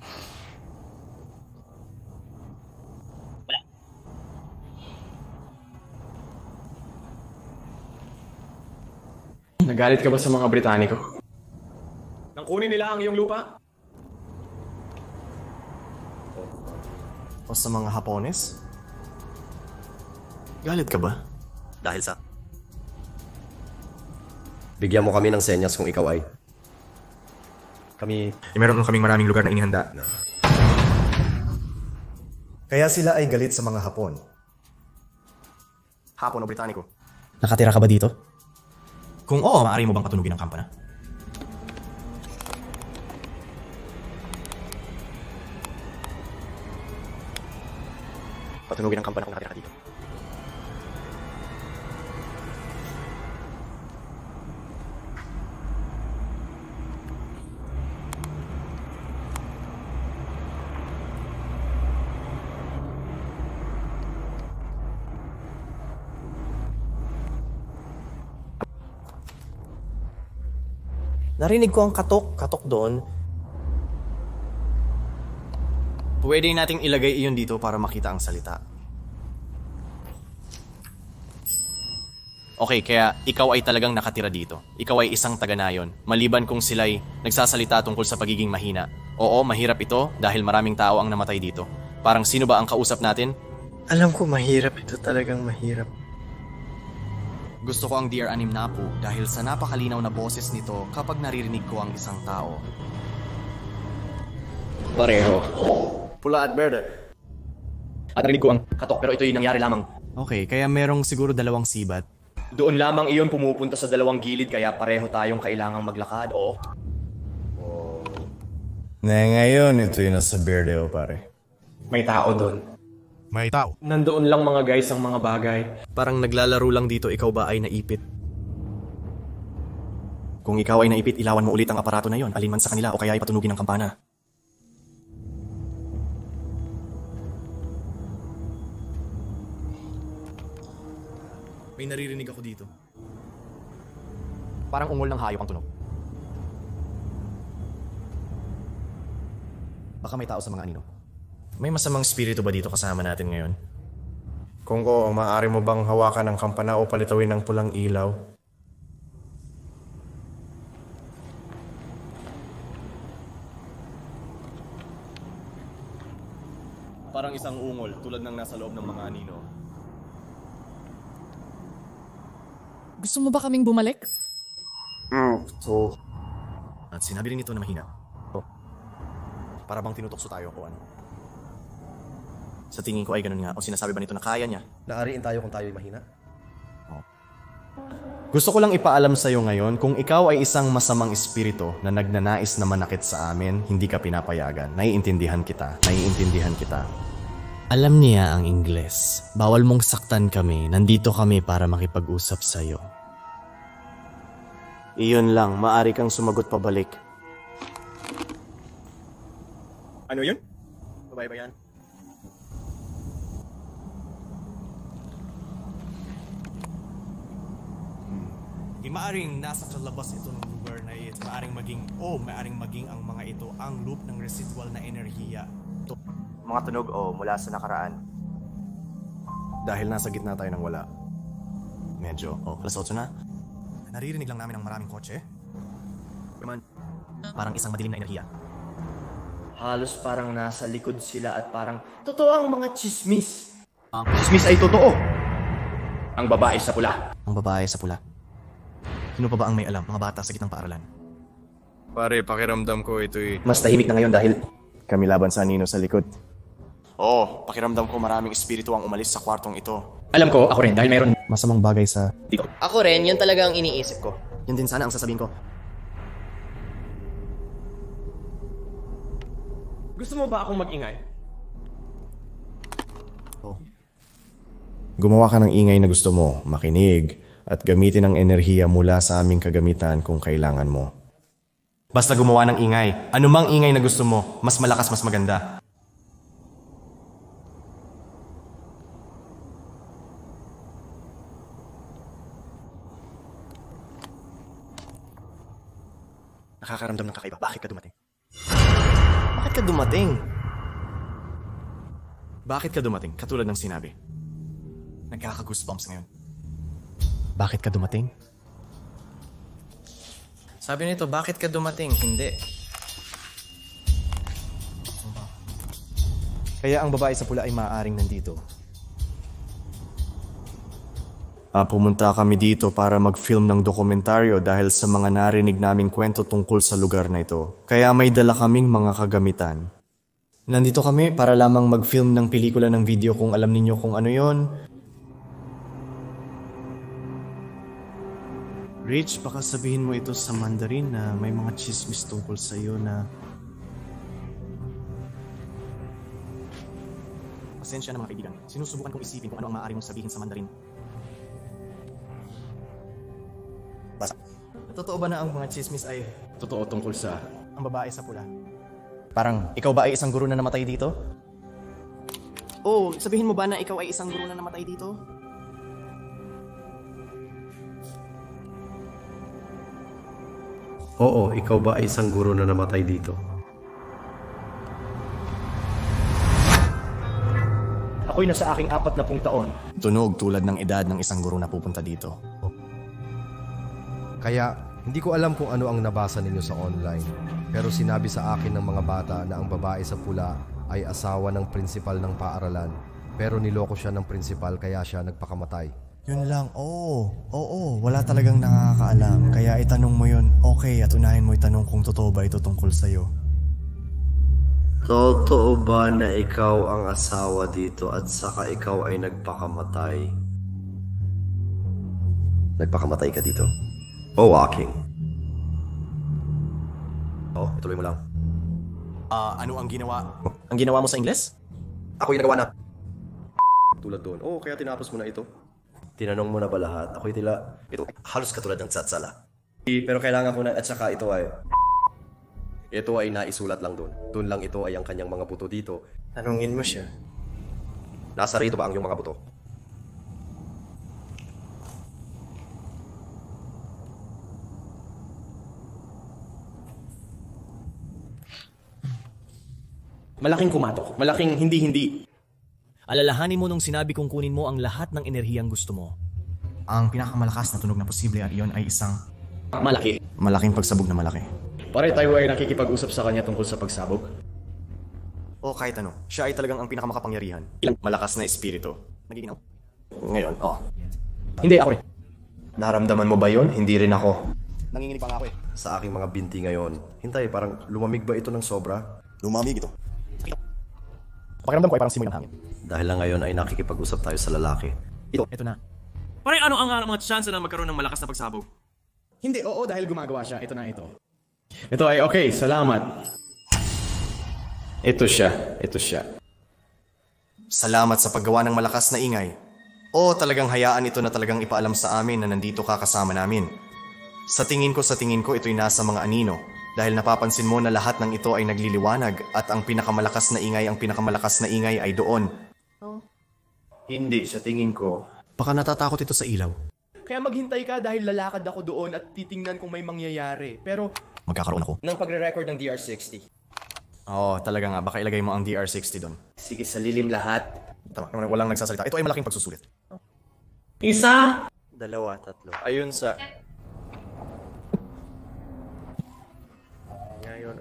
Nagalit ka ba sa mga Britaniko? Nang kunin nila ang iyong lupa? O sa mga Hapones? Galit ka ba? Dahil sa... Bigyan mo kami ng senyas kung ikaw ay. Meron kaming maraming lugar na inihanda. Kaya sila ay galit sa mga Hapon. Hapon o Britaniko? Nakatira ka ba dito? Kung oo, maaari mo bang patunugin ang kampana? Patunugin ang kampana kung nakatira ka dito. Narinig ko ang katok doon. Pwede nating ilagay iyon dito para makita ang salita. Okay, kaya ikaw ay talagang nakatira dito. Ikaw ay isang taga-nayon. Maliban kung sila'y nagsasalita tungkol sa pagiging mahina. Oo, mahirap ito dahil maraming tao ang namatay dito. Parang sino ba ang kausap natin? Alam ko mahirap ito, talagang mahirap. Gusto ko ang DR6 Napu dahil sa napakalinaw na boses nito kapag naririnig ko ang isang tao. Pareho. Pula at berde. At narinig ko ang katok pero ito'y nangyari lamang. Okay, kaya merong siguro dalawang sibat. Doon lamang iyon pumupunta sa dalawang gilid kaya pareho tayong kailangang maglakad, oo. Ngayon, ito yung nasa berde, pare. May tao doon. May tao. Nandoon lang mga guys ang mga bagay. Parang naglalaro lang dito, ikaw ba ay naipit? Kung ikaw ay naipit, ilawan mo ulit ang aparato na yon, alinman sa kanila o kaya ay patunugin ang kampana. May naririnig ako dito. Parang ungol ng hayop ang tunog. Baka may tao sa mga anino. May masamang spirito ba dito kasama natin ngayon? Kung oo, maaari mo bang hawakan ang kampana o palitawin ng pulang ilaw? Parang isang ungol tulad ng nasa loob ng mga anino. Gusto mo ba kaming bumalik? At sinabi rin ito na mahina. Para bang tinutokso tayo o ano? Sa tingin ko ay ganun nga. O sinasabi ba nito na kaya niya? Naariin tayo kung tayo'y mahina. Gusto ko lang ipaalam sa iyo ngayon, kung ikaw ay isang masamang espiritu na nagnanais na manakit sa amin, hindi ka pinapayagan. Naiintindihan kita. Naiintindihan kita. Alam niya ang Ingles. Bawal mong saktan kami. Nandito kami para makipag-usap sa iyo. Iyon lang. Maari kang sumagot pabalik. Ano yun? Babae ba yan? Maaring nasa kalabas ito ng lugar na ito. Maaring maging ang mga ito ang loop ng residual na enerhiya. Mga tunog mula sa nakaraan. Dahil nasa gitna tayo ng wala. Medyo, alas 8 na. Naririnig lang namin ang maraming kotse. Parang isang madilim na enerhiya. Halos parang nasa likod sila at parang totoo ang mga chismis. Ang chismis ay totoo. Ang babae sa pula. Ang babae sa pula. Sino pa ba ang may alam? Mga bata sa gitnang paaralan. Pare, pakiramdam ko ito'y... Mas tahimik na ngayon dahil... Kami laban sa anino sa likod. Pakiramdam ko maraming espiritu ang umalis sa kwartong ito. Alam ko, ako rin, dahil mayroon... Masamang bagay sa... dito. Ako rin, yun talaga ang iniisip ko. Yun din sana ang sasabihin ko. Gusto mo ba akong mag-ingay? Gumawa ka ng ingay na gusto mo, makinig, at gamitin ang enerhiya mula sa aming kagamitan kung kailangan mo. Basta gumawa ng ingay. Anumang ingay na gusto mo, mas malakas, mas maganda. Nakakaramdam ng kakaiba. Bakit ka dumating? Bakit ka dumating? Bakit ka dumating? Katulad ng sinabi. Nagkaka-goosebumps ngayon. Bakit ka dumating? Sabi nito, bakit ka dumating? Hindi. Kaya ang babae sa pula ay maaaring nandito. Pumunta kami dito para mag-film ng dokumentaryo dahil sa mga narinig naming kwento tungkol sa lugar na ito. Kaya may dala kaming mga kagamitan. Nandito kami para lamang mag-film ng pelikula ng video kung alam ninyo kung ano yon. Rich, baka sabihin mo ito sa Mandarin na may mga chismis tungkol sa iyo na... Pasensya na mga kaibigan. Sinusubukan kong isipin kung ano ang maaari mong sabihin sa Mandarin. Basta. Totoo ba na ang mga chismis ay... Totoo tungkol sa... Ang babae sa pula? Parang, ikaw ba ay isang guro na namatay dito? Sabihin mo ba na ikaw ay isang guro na namatay dito? Oo, ikaw ba ay isang guro na namatay dito? Ako'y nasa aking 40 taon. Tunog tulad ng edad ng isang guro na pupunta dito. Kaya, hindi ko alam kung ano ang nabasa ninyo sa online. Pero sinabi sa akin ng mga bata na ang babae sa pula ay asawa ng prinsipal ng paaralan. Pero niloko siya ng prinsipal kaya siya nagpakamatay. Yun lang, wala talagang nakakaalam. Kaya itanong mo yun, okay, at unahin mo itanong kung totoo ba ito tungkol sa'yo. Totoo ba na ikaw ang asawa dito at saka ikaw ay nagpakamatay? Nagpakamatay ka dito? Aking. Ituloy mo lang. Ano ang ginawa? Ang ginawa mo sa Ingles? Ako yung nagawa na. Tulad doon. Kaya tinapos mo na ito. Tinanong mo na ba lahat? Ako'y tila. Ito halos katulad ng tsatsala. Pero kailangan ko na at saka ito ay... Ito ay naisulat lang doon. Doon lang ito ay ang kanyang mga buto dito. Tanungin mo siya. Nasa rito ba ang iyong mga buto? Malaking kumatok. Malaking hindi-hindi. Alalahanin mo nung sinabi kong kunin mo ang lahat ng enerhiyang gusto mo. Ang pinakamalakas na tunog na posible at iyon ay isang Malaki. malaking pagsabog na malaki. Pare, tayo ay nakikipag-usap sa kanya tungkol sa pagsabog. O kahit ano, siya ay talagang ang pinakamakapangyarihan. Malakas na espiritu. Nagiginaw. Ngayon, Hindi, ako rin. Naramdaman mo ba yon? Hindi rin ako. Nanginginig pa nga ako eh. Sa aking mga binti ngayon. Hintay, parang lumamig ba ito ng sobra? Lumamig ito. Pakiramdam ko ay parang simoy ng hangin. Dahil lang ngayon ay nakikipag-usap tayo sa lalaki. Ito na. Pare, ano ang mga tsansa na magkaroon ng malakas na pagsabog? Hindi, oo, dahil gumagawa siya. Ito na ito. Ito ay okay, salamat. Ito siya. Salamat sa paggawa ng malakas na ingay. O talagang hayaan ito na talagang ipaalam sa amin na nandito ka kasama namin. Sa tingin ko ito'y nasa mga anino. Dahil napapansin mo na lahat ng ito ay nagliliwanag at ang pinakamalakas na ingay ay doon. Hindi, sa tingin ko. Baka natatakot ito sa ilaw. Kaya maghintay ka dahil lalakad ako doon at titingnan kung may mangyayari. Pero Magkakaroon ako. ng pagre-record ng DR60. Oo, talaga nga. Baka ilagay mo ang DR60 doon. Sige, sa lilim lahat. Tama, walang nagsasalita. Ito ay malaking pagsusulit. Isa! 2, 3. Ayun sa... Ngayon,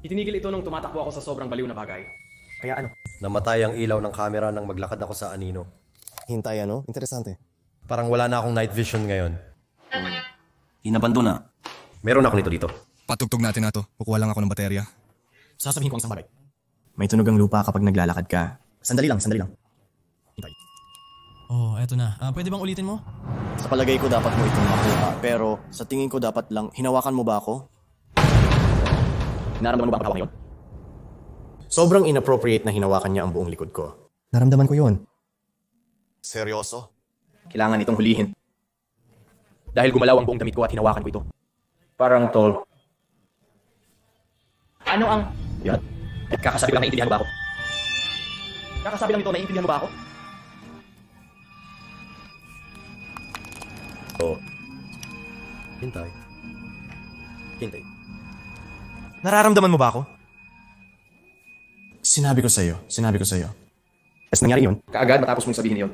Itinigil ito nung tumatakbo ako sa sobrang baliw na bagay. Kaya ano? Namatay ang ilaw ng camera nang maglakad ako sa anino. Hintay ano? Interesante. Parang wala na akong night vision ngayon. Inabando na. Meron ako nito dito. Patugtog natin na to. Kukuha lang ako ng baterya. Sasabihin ko ang isang bagay. May tunog ang lupa kapag naglalakad ka. Sandali lang. Hintay. Oh, eto na. Pwede bang ulitin mo? Sa palagay ko dapat mo itong makuha, pero sa tingin ko dapat lang, hinawakan mo ba ako? Naramdaman mo ba ang hawak ngayon? Sobrang inappropriate na hinawakan niya ang buong likod ko. Naramdaman ko yun. Seryoso? Kailangan itong hulihin. Dahil gumalaw ang buong damit ko at hinawakan ko ito. Parang tol. Ano ang... Yan. Kakasabi lang, naiintindihan mo ba ako? Kakasabi lang ito, naiintindihan mo ba ako? Hintay. Nararamdaman mo ba ako? Sinabi ko sa'yo. Tapos nangyari yun? Kaagad matapos mong sabihin yun.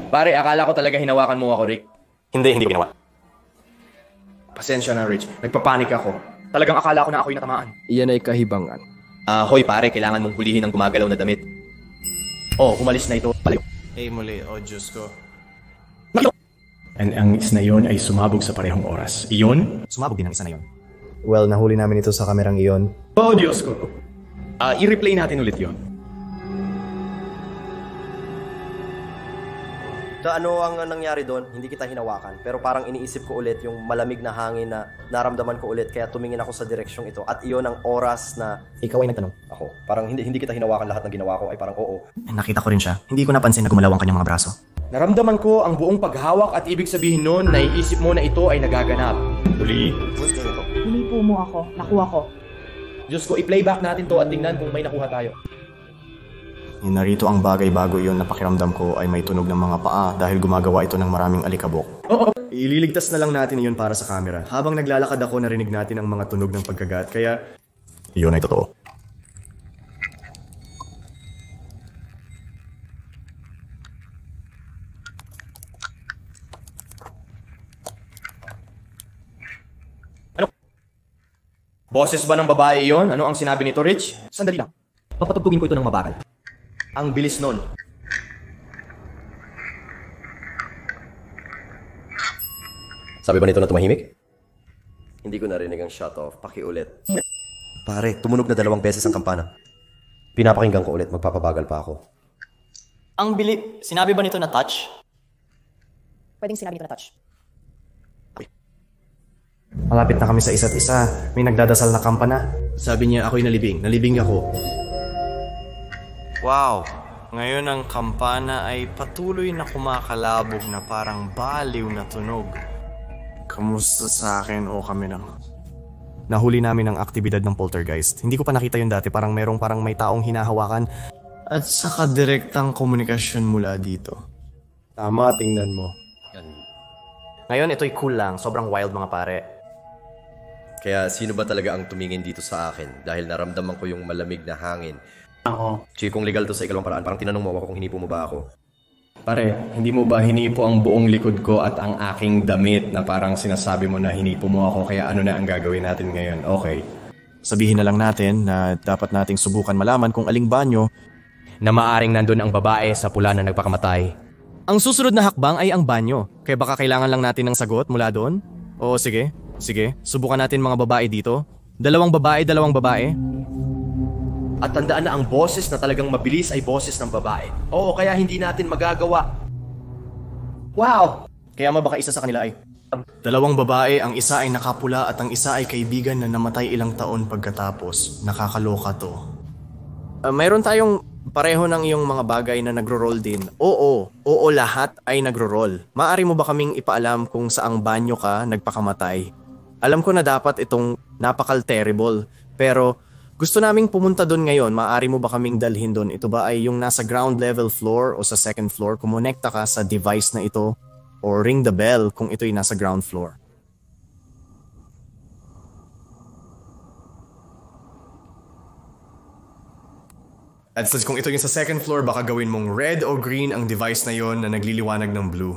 Pare, akala ko talaga hinawakan mo ako, Rick. Hindi ko ginawa. Pasensya na, Rich. Nagpapanik ako. Talagang akala ko na ako'y natamaan. Iyan ay kahibangan. Hoy pare, kailangan mong hulihin ang gumagalaw na damit. Umalis na ito. Palayo. Muli, Diyos ko. And ang is na iyon ay sumabog sa parehong oras. Iyon? Sumabog din ang isa na yon. Well, nahuli namin ito sa kamerang iyon. Oh, Diyos ko. I-replay natin ulit yon. So ano ang nangyari doon? Hindi kita hinawakan. Pero parang iniisip ko ulit yung malamig na hangin na naramdaman ko ulit. Kaya tumingin ako sa direksyong ito. At iyon ang oras na... Ikaw ay nagtanong. Ako. Parang hindi kita hinawakan lahat ng ginawa ko. Ay parang oo. Nakita ko rin siya. Hindi ko napansin na gumalaw ang kanyang mga braso. Naramdaman ko ang buong paghawak at ibig sabihin nun, naiisip mo na ito ay nagaganap. Uli. Hinipo mo ako. Nakuha ko. Diyos ko, i-playback natin to at tingnan kung may nakuha tayo. Narito ang bagay-bago iyon na pakiramdam ko ay may tunog ng mga paa dahil gumagawa ito ng maraming alikabok. Ililigtas na lang natin iyon para sa camera. Habang naglalakad ako, narinig natin ang mga tunog ng pagkagat, kaya... Iyon ay totoo. Boses ba ng babae iyon? Ano ang sinabi nito, Rich? Sandali lang. Papatugtugin ko ito ng mabagal. Ang bilis nun. Sabi ba nito na tumahimik? Hindi ko narinig ang shut off. Pakiulit. Pare, tumunog na 2 beses ang kampana. Pinapakinggan ko ulit, magpapabagal pa ako. Ang bili... Sinabi ba nito na touch? Pwedeng sinabi nito na touch. Malapit na kami sa isa't isa. May nagdadasal na kampana. Sabi niya ako'y nalibing. Nalibing ako. Wow! Ngayon ang kampana ay patuloy na kumakalabog na parang baliw na tunog. Kamusta sa akin o kami lang? Nahuli namin ang aktibidad ng poltergeist. Hindi ko pa nakita yun dati. Parang may taong hinahawakan. At saka direktang komunikasyon mula dito. Tama, tingnan mo. Ngayon, ito'y cool lang. Sobrang wild, mga pare. Kaya sino ba talaga ang tumingin dito sa akin? Dahil naramdaman ko yung malamig na hangin. Ako. Sige, kung legal to sa ikalawang paraan, parang tinanong mo ako kung hinipo mo ba ako. Pare, hindi mo ba hinipo ang buong likod ko at ang aking damit na parang sinasabi mo na hinipo mo ako, kaya ano na ang gagawin natin ngayon? Okay. Sabihin na lang natin na dapat nating subukan malaman kung aling banyo na maaring nandun ang babae sa pula na nagpakamatay. Ang susunod na hakbang ay ang banyo. Kaya baka kailangan lang natin ng sagot mula doon? Oo, sige. Sige, subukan natin mga babae dito. 2 babae, 2 babae. At tandaan na ang boses na talagang mabilis ay boses ng babae. Oo, kaya hindi natin magagawa. Wow! Kaya baka isa sa kanila ay 2 babae, ang isa ay nakapula at ang isa ay kaibigan na namatay ilang taon pagkatapos. Nakakaloka to. Mayroon tayong pareho ng iyong mga bagay na nagro-roll din. Oo, lahat ay nagro-roll. Maaari mo ba kaming ipaalam kung saang banyo ka nagpakamatay? Alam ko na dapat itong napakal-terrible, pero gusto naming pumunta doon ngayon. Maaari mo ba kaming dalhin doon? Ito ba ay yung nasa ground level floor o sa second floor? Kumonekta ka sa device na ito o ring the bell kung ito'y nasa ground floor. At kung ito yung sa second floor, baka gawin mong red o green ang device na yon na nagliliwanag ng blue.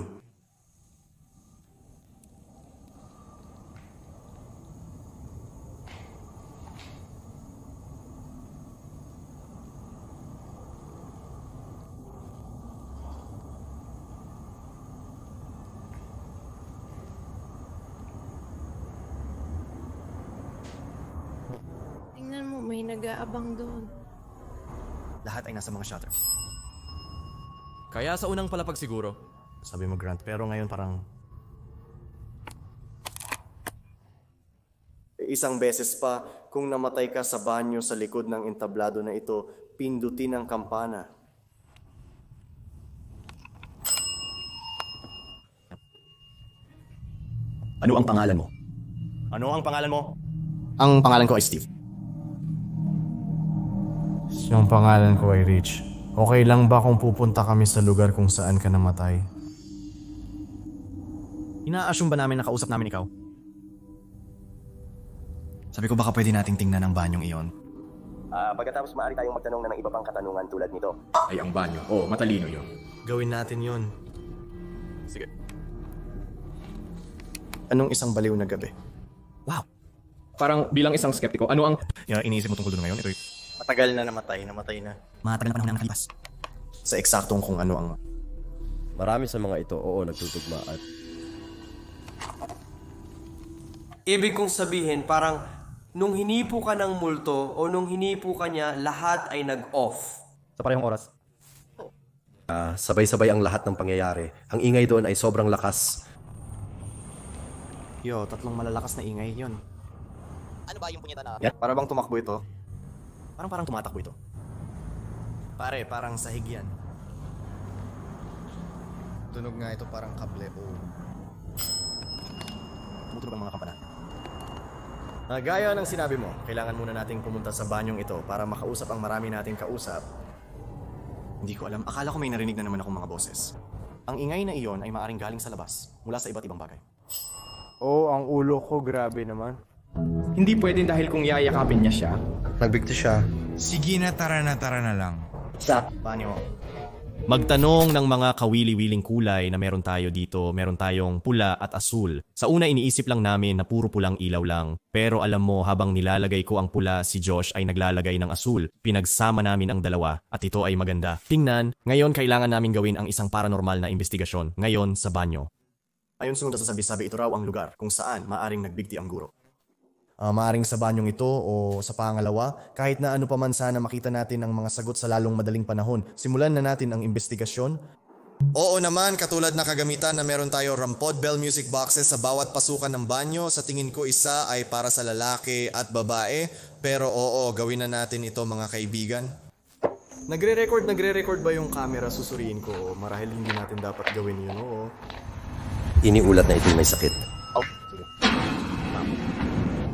Tingnan mo, may nag-aabang doon. Lahat ay nasa mga shutter. Kaya sa unang palapag siguro. Sabi mo, Grant, pero ngayon parang... Isang beses pa, kung namatay ka sa banyo sa likod ng entablado na ito, pindutin ang kampana. Ano ang pangalan mo? Ano ang pangalan mo? Ang pangalan ko ay Steve. Yung pangalan ko ay Rich. Okay lang ba kung pupunta kami sa lugar kung saan ka namatay? Ina-assume ba namin nakausap namin ikaw? Sabi ko baka pwede nating tingnan ang banyong iyon. Pagkatapos maaari tayong magtanong na ng iba pang katanungan tulad nito. Ay, ang banyo. Oo, matalino yun. Gawin natin yun. Sige. Anong isang baliw na gabi? Wow. Parang bilang isang skeptiko, ano ang... iniisip mo tungkol doon ngayon? Ito'y... Matagal na namatay na Matagal na panahon na nakalipas. Sa eksaktong kung ano ang... Marami sa mga ito, oo, nagtutugma at... Ibig kong sabihin, parang nung hinipo ka ng multo o nung hinipo ka niya, lahat ay nag-off. Sa parehong oras? Sabay-sabay ang lahat ng pangyayari. Ang ingay doon ay sobrang lakas. Yo, 3 malalakas na ingay yun. Ano ba yung punyeta na? Para bang tumakbo ito? Parang tumatakbo ito. Pare, parang sahig yan. Tunog nga ito parang kable o... Tumutunog ang mga kampana. Gaya ng sinabi mo, kailangan muna nating pumunta sa banyong ito para makausap ang marami nating kausap. Hindi ko alam, akala ko may narinig na naman akong mga boses. Ang ingay na iyon ay maaring galing sa labas, mula sa iba't ibang bagay. Oh, ang ulo ko, grabe naman. Hindi pwedeng dahil kung yayakapin niya siya. Nagbigti siya. Sige na, tara na lang. Sa banyo. Magtanong ng mga kawili-wiling kulay na meron tayo dito, meron tayong pula at asul. Sa una iniisip lang namin na puro pulang ilaw lang. Pero alam mo, habang nilalagay ko ang pula, si Josh ay naglalagay ng asul. Pinagsama namin ang dalawa at ito ay maganda. Tingnan, ngayon kailangan namin gawin ang isang paranormal na investigasyon. Ngayon sa banyo. Ayon sunod sa sabi-sabi, ito raw ang lugar kung saan maaring nagbigti ang guro. Maaring sa banyong ito o sa pangalawa, kahit na ano pa man sana makita natin ang mga sagot sa lalong madaling panahon. Simulan na natin ang investigasyon. Oo naman, katulad na kagamitan na meron tayo Rampod Bell music boxes sa bawat pasukan ng banyo. Sa tingin ko isa ay para sa lalaki at babae. Pero oo, gawin na natin ito mga kaibigan. Nagre-record ba yung camera? Susuriin ko. Marahil hindi natin dapat gawin yun, oo. Iniulat na ito'y may sakit.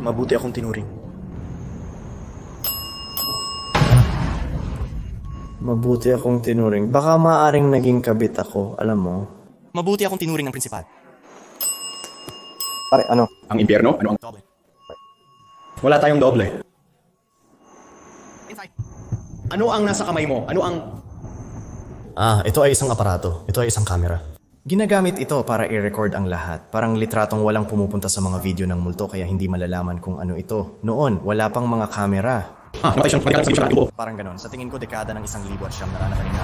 Mabuti akong tinuring. Mabuti akong tinuring. Baka maaring naging kabit ako, alam mo. Mabuti akong tinuring ng prinsipal. Pare, ano? Ang impyerno? Ano ang doble? Wala tayong doble. Ano ang nasa kamay mo? Ano ang... Ito ay isang aparato. Ito ay isang camera. Ginagamit ito para i-record ang lahat. Parang litratong walang pumupunta sa mga video ng multo kaya hindi malalaman kung ano ito. Noon, wala pang mga camera. Parang ganon. Sa tingin ko, dekada ng 1,000 at siyam na kanina.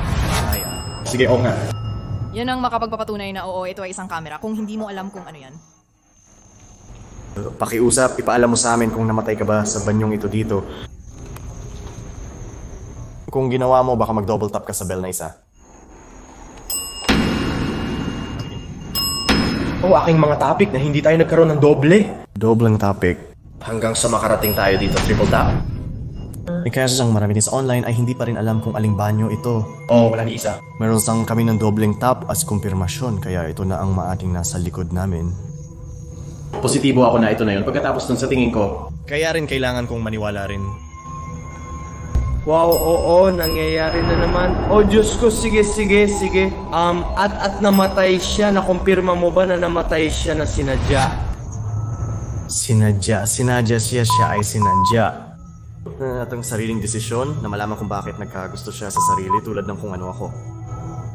Sige, oo nga. Yan ang makapagpapatunay na oo, ito ay isang camera kung hindi mo alam kung ano yan. Pakiusap, ipaalam mo sa amin kung namatay ka ba sa banyong ito dito. Kung ginawa mo, baka mag-double tap ka sa bell na isa. Aking mga topic na hindi tayo nagkaroon ng doble. Dobleng topic. Hanggang sa makarating tayo dito, triple tap. Kaya sang marami din sa online ay hindi pa rin alam kung aling banyo ito. Wala ni isa. Meron sang kami ng dobleng tap as kumpirmasyon, kaya ito na ang maating nasa likod namin. Positibo ako na ito na yun. Pagkatapos nun sa tingin ko, kaya rin kailangan kong maniwala rin. Wow, oo, nangyayari na naman. Oh, Diyos ko, sige. At namatay siya. Nakumpirma mo ba na namatay siya na sinadya? Sinadya siya ay sinadya. Atong sariling desisyon na malaman kung bakit nagkagusto siya sa sarili tulad ng kung ano ako.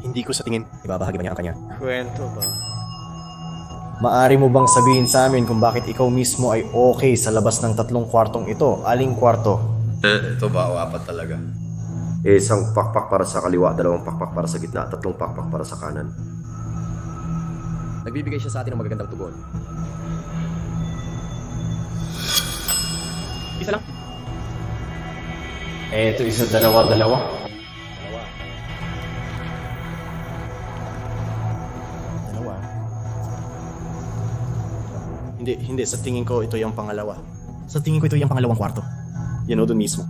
Hindi ko sa tingin, ibabahagi ba niya ang kanya? Kwento ba? Maari mo bang sabihin sa amin kung bakit ikaw mismo ay okay sa labas ng 3 kwartong ito? Aling kwarto? Ito ba o 4 talaga? Isang pakpak para sa kaliwa, 2 pakpak para sa gitna, 3 pakpak para sa kanan. Nagbibigay siya sa atin ng magagandang tugon. Isa lang. Ito isa, dalawa. Hindi. Sa tingin ko, ito yung pangalawa. Sa tingin ko ito yung pangalawang kwarto. Yan o, doon mismo.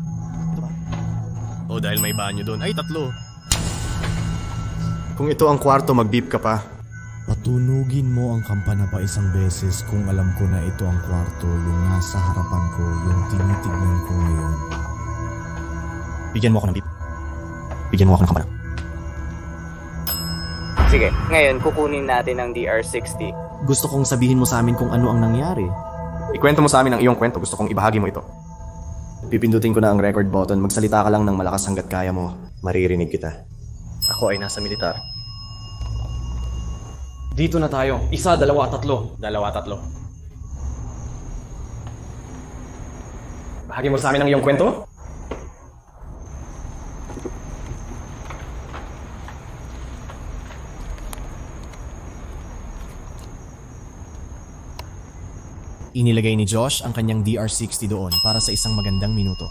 Ito ba? Dahil may banyo doon. Ay, 3. Kung ito ang kwarto, mag-beep ka pa. Patunugin mo ang kampana pa isang beses kung alam ko na ito ang kwarto, yung nasa harapan ko, yung tinitignan ko ngayon. Bigyan mo ako ng beep. Bigyan mo ako ng kampana. Sige, ngayon kukunin natin ang DR60. Gusto kong sabihin mo sa amin kung ano ang nangyari. Ikwento mo sa amin ang iyong kwento. Gusto kong ibahagi mo ito. Pipindutin ko na ang record button. Magsalita ka lang ng malakas hanggat kaya mo. Maririnig kita. Ako ay nasa militar. Dito na tayo. 1, 2, 3. 2, 3. Bahagi mo sa amin ang iyong kwento? Inilagay ni Josh ang kanyang DR60 doon para sa isang magandang minuto.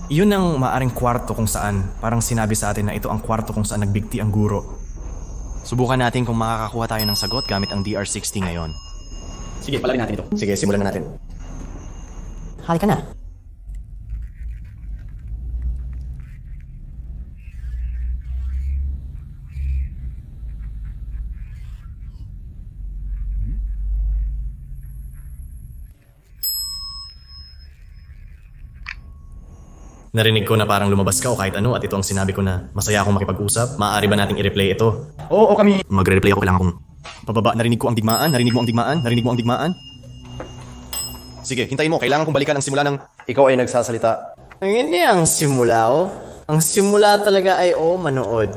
Iyon ang maaring kwarto kung saan parang sinabi sa atin na ito ang kwarto kung saan nagbigti ang guro. Subukan natin kung makakakuha tayo ng sagot gamit ang DR60 ngayon. Sige, palarin natin ito. Sige, simulan na natin. Halika na. Narinig ko na parang lumabas ka o kahit ano at ito ang sinabi ko na masaya akong makipag-usap. Maaari ba nating i-replay ito? Oo, kami. Magre-replay ako, kailangan kong pababa. Narinig ko ang digmaan, narinig mo ang digmaan. Sige, hintayin mo. Kailangan kong balikan ang simula ng... Ikaw ay nagsasalita. Hindi ang simula, oh. Ang simula talaga ay manood.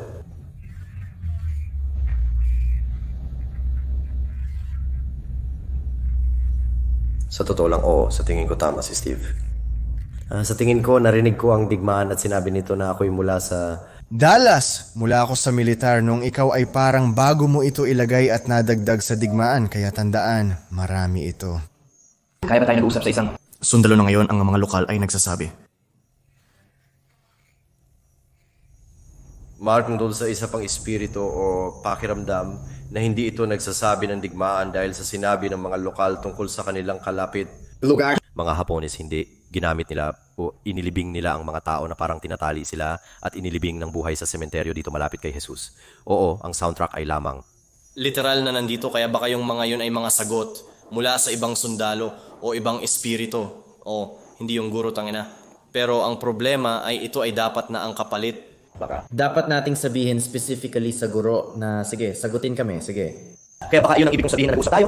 Sa totoo lang, oo. Sa tingin ko tama si Steve. Sa tingin ko, narinig ko ang digmaan at sinabi nito na ako'y mula sa... Dallas! Mula ako sa militar nung ikaw ay parang bago mo ito ilagay at nadagdag sa digmaan. Kaya tandaan, marami ito. Kaya ba tayo nag-uusap sa isang... Sundalo na ngayon ang mga lokal ay nagsasabi. Mark tungkol sa isa pang espiritu o pakiramdam na hindi ito nagsasabi ng digmaan dahil sa sinabi ng mga lokal tungkol sa kanilang kalapit lugar. Mga Hapones hindi ginamit nila o inilibing nila ang mga tao na parang tinatali sila at inilibing ng buhay sa sementeryo dito malapit kay Jesus. Oo, ang soundtrack ay lamang. Literal na nandito kaya baka yung mga yun ay mga sagot mula sa ibang sundalo o ibang espiritu o hindi yung guro tangina. Pero ang problema ay ito ay dapat na ang kapalit. Baka. Dapat nating sabihin specifically sa guro na sige, sagutin kami, sige. Kaya baka yun ang ibig kong sabihin na nag-usap tayo.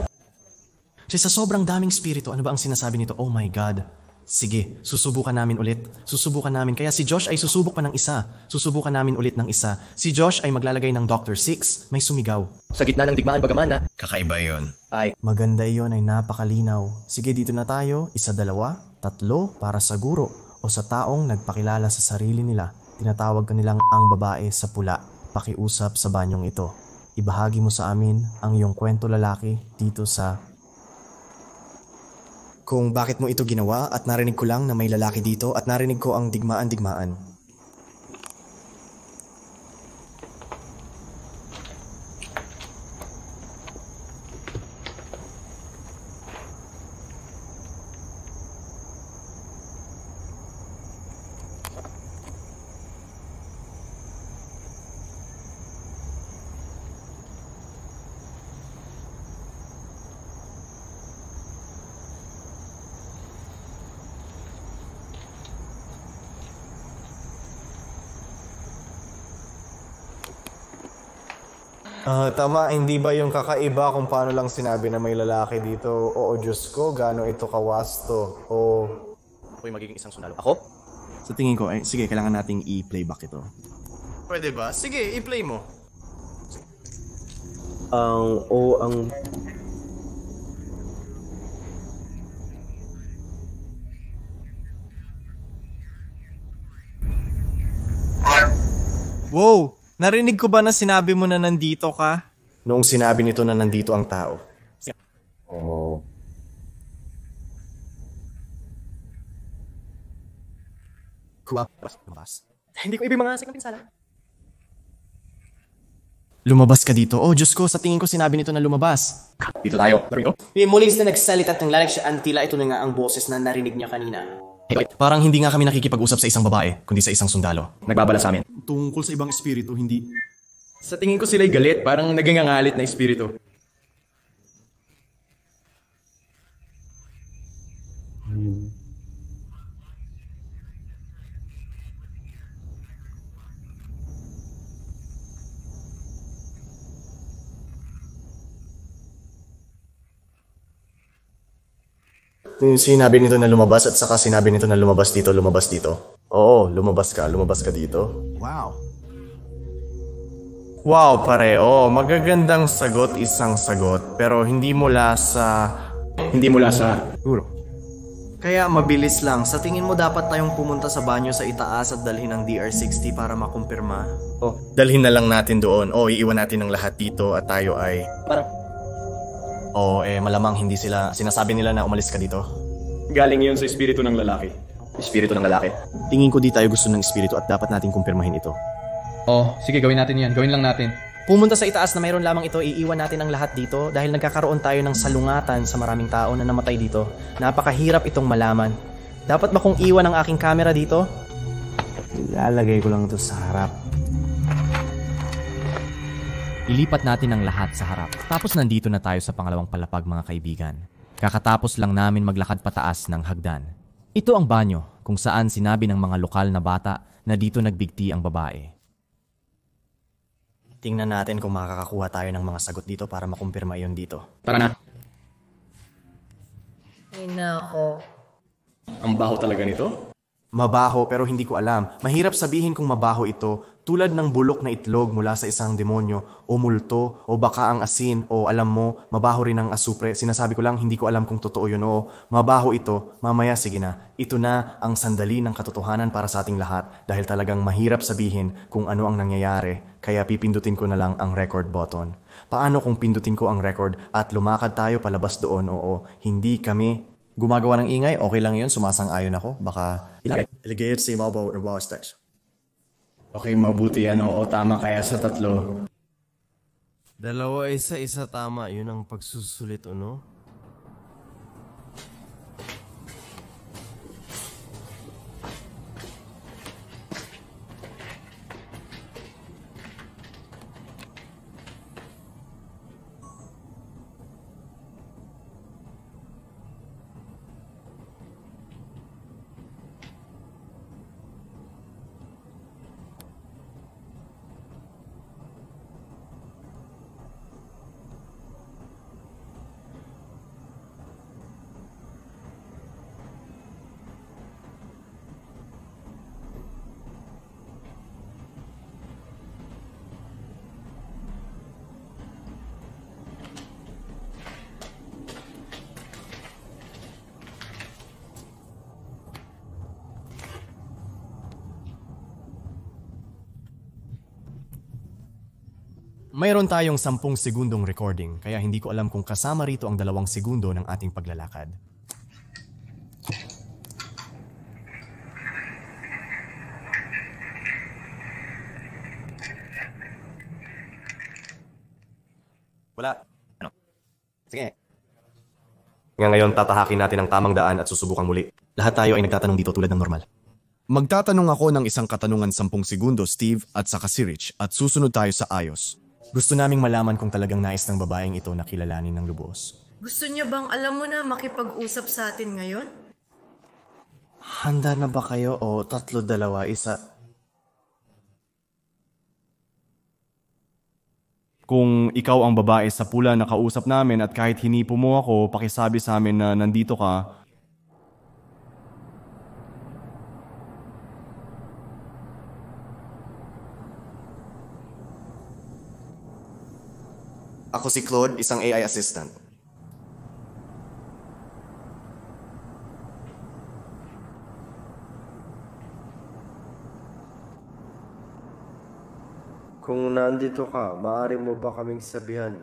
Kasi sa sobrang daming spirito, ano ba ang sinasabi nito? Oh my God. Sige, susubukan namin ulit. Susubukan namin. Kaya si Josh ay susubok pa ng isa. Susubukan namin ulit ng isa. Si Josh ay maglalagay ng Dr. Six. May sumigaw. Sa gitna ng digmaan bagaman na. Kakaiba yun. Ay. Maganda iyon ay napakalinaw. Sige, dito na tayo. 1, 2, 3 para sa guro o sa taong nagpakilala sa sarili nila. Tinatawag kanilang ang babae sa pula. Pakiusap sa banyong ito. Ibahagi mo sa amin ang iyong kwento lalaki dito sa... Kung bakit mo ito ginawa at narinig ko lang na may lalaki dito at narinig ko ang digmaan-digmaan. Tama, hindi ba yung kakaiba kung paano lang sinabi na may lalaki dito? Oo, Diyos ko, gaano ito kawasto? O... Ako'y magiging isang sundalo. Ako? Sa tingin ko, ay sige, kailangan nating i-playback ito. Pwede ba? Sige, i-play mo. Ang... Wow! Narinig ko ba na sinabi mo na nandito ka? Noong sinabi nito na nandito ang tao. Oh. Lumabas. Hindi ko ibig mga sikang pinsala. Lumabas ka dito. Oh, Diyos ko, sa tingin ko sinabi nito na lumabas. Dito tayo. Muling na nagsalita at nanglalag siya tila ito na nga ang boses na narinig niya kanina. Parang hindi nga kami nakikipag-usap sa isang babae, kundi sa isang sundalo. Nagbabala sa amin. Tungkol sa ibang espiritu, hindi. Sa tingin ko sila'y galit, parang nagangangalit na espiritu. Sinabi nito na lumabas at saka sinabi nito na lumabas dito. Oo, lumabas ka dito. Wow. Wow, pare. Oh, magagandang sagot, isang sagot. Pero hindi mula sa... Guro. Kaya mabilis lang. Sa tingin mo dapat tayong pumunta sa banyo sa itaas at dalhin ang DR-60 para makumpirma? Oh, dalhin na lang natin doon. Oh, iiwan natin ang lahat dito at tayo ay... malamang hindi sila... Sinasabi nila na umalis ka dito. Galing yun sa espiritu ng lalaki. Espiritu ng lalaki. Tingin ko di tayo gusto ng espiritu at dapat nating kumpirmahin ito. Oh, sige, gawin natin yan. Gawin lang natin. Pumunta sa itaas na mayroon lamang ito, iiwan natin ang lahat dito dahil nagkakaroon tayo ng salungatan sa maraming tao na namatay dito. Napakahirap itong malaman. Dapat ba kong iwan ang aking camera dito? Ilalagay ko lang ito sa harap. Ilipat natin ang lahat sa harap. Tapos nandito na tayo sa pangalawang palapag, mga kaibigan. Kakatapos lang namin maglakad pataas ng hagdan. Ito ang banyo kung saan sinabi ng mga lokal na bata na dito nagbigti ang babae. Tingnan natin kung makakakuha tayo ng mga sagot dito para makumpirma iyon dito. Tara na. Ay nako. Ang baho talaga nito? Mabaho pero hindi ko alam. Mahirap sabihin kung mabaho ito, tulad ng bulok na itlog mula sa isang demonyo, o multo, o baka ang asin, o alam mo, mabaho rin ang asupre. Sinasabi ko lang, hindi ko alam kung totoo yun o mabaho ito. Mamaya, sige na. Ito na ang sandali ng katotohanan para sa ating lahat dahil talagang mahirap sabihin kung ano ang nangyayari. Kaya pipindutin ko na lang ang record button. Paano kung pindutin ko ang record at lumakad tayo palabas doon? Oo, hindi kami Gumagawa ng ingay, okay lang yun, sumasang-ayon ako. Baka ilagay sa imabaw or bawas tayo. Okay, mabuti yan. Oo, tama kaya sa 3. 2, 1, 1 tama. Yun ang pagsusulit, ano? Mayroon tayong 10 segundong recording, kaya hindi ko alam kung kasama rito ang 2 segundo ng ating paglalakad. Wala. Ano? Sige. Ngayon, tatahakin natin ang tamang daan at susubukan muli. Lahat tayo ay nagtatanong dito tulad ng normal. Magtatanong ako ng isang katanungan 10 segundo, Steve, at saka si Rich, at susunod tayo sa ayos. Gusto naming malaman kung talagang nais ng babaeng ito na kilalanin ng lubos. Gusto niyo bang alam mo na makipag-usap sa atin ngayon? Handa na ba kayo o 3, 2, 1? Kung ikaw ang babae sa pula na kausap namin at kahit hinipo mo ako, pakisabi sa amin na nandito ka. Ako si Claude, isang AI assistant. Kung nandito ka, maaari mo ba kaming sabihan?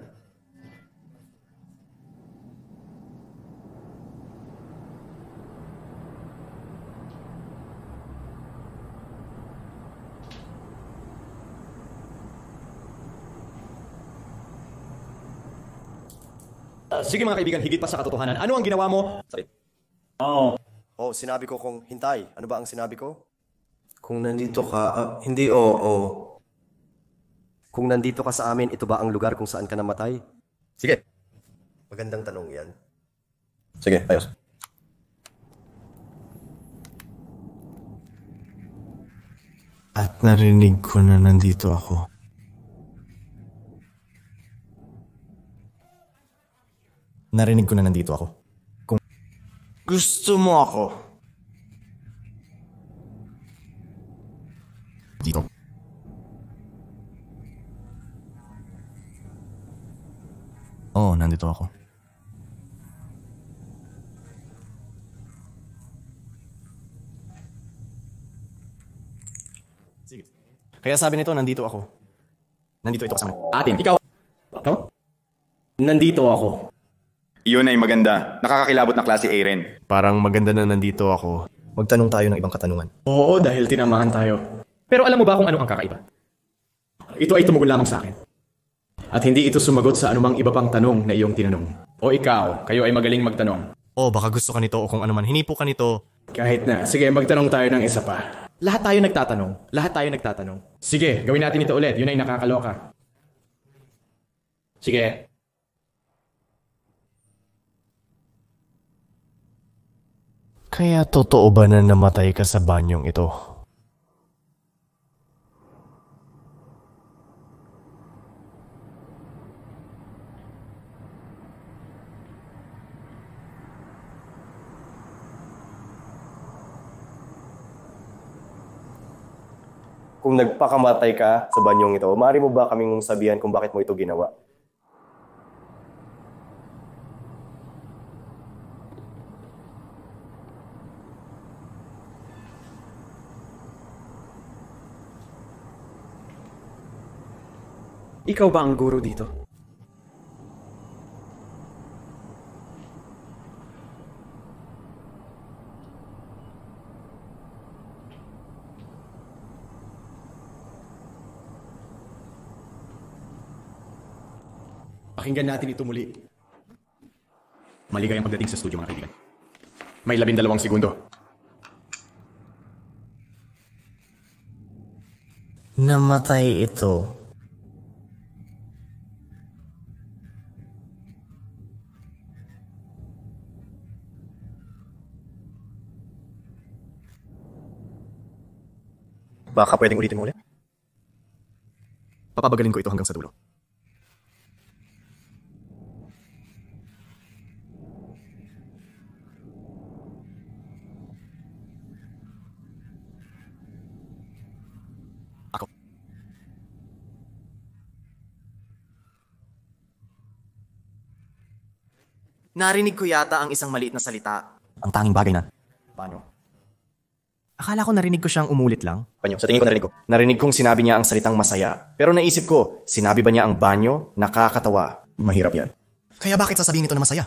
Sige mga kaibigan, higit pa sa katotohanan. Ano ang ginawa mo? Oo. Oh, sinabi ko kung hintay. Ano ba ang sinabi ko? Kung nandito ka, hindi oo. Kung nandito ka sa amin, ito ba ang lugar kung saan ka namatay? Sige. Magandang tanong yan. Sige, ayos. At narinig ko na nandito ako. Narinig ko na nandito ako. Kung gusto mo ako, dito. Oo, nandito ako. sige. Kaya sabi nito, nandito ako. Nandito ito kasama. Atin, ikaw. Ito? Nandito ako. Iyon ay maganda. Nakakakilabot na klase A rin. Parang maganda na nandito ako. Magtanong tayo ng ibang katanungan. Oo, dahil tinamahan tayo. Pero alam mo ba kung ano ang kakaiba? Ito ay tumugon lamang sa akin. At hindi ito sumagot sa anumang iba pang tanong na iyong tinanong. O ikaw, kayo ay magaling magtanong. O baka gusto ka nito o kung ano man. Hinipo ka nito. Kahit na. Sige, magtanong tayo ng isa pa. Lahat tayo nagtatanong. Lahat tayo nagtatanong. Sige, gawin natin ito ulit. Yun ay nakakaloka. Sige. Kaya totoo ba na namatay ka sa banyong ito? Kung nagpakamatay ka sa banyong ito, maaari mo ba kaming sabihan kung bakit mo ito ginawa? Ikaw ba ang guro dito? Pakinggan natin ito muli. Maligayang pagdating sa studio, mga kaibigan. May 12 segundo. Namatay ito. Baka pwedeng ulitin mo ulit? Papabagaling ko ito hanggang sa dulo. Ako. Narinig ko yata ang isang maliit na salita. Ang tanging bagay na. Paano? Akala ko narinig ko siyang umulit lang. Banyo, sa tingin ko narinig ko. Narinig kong sinabi niya ang salitang masaya. Pero naisip ko, sinabi ba niya ang banyo? Nakakatawa. Mahirap yan. Kaya bakit sasabihin ito na masaya?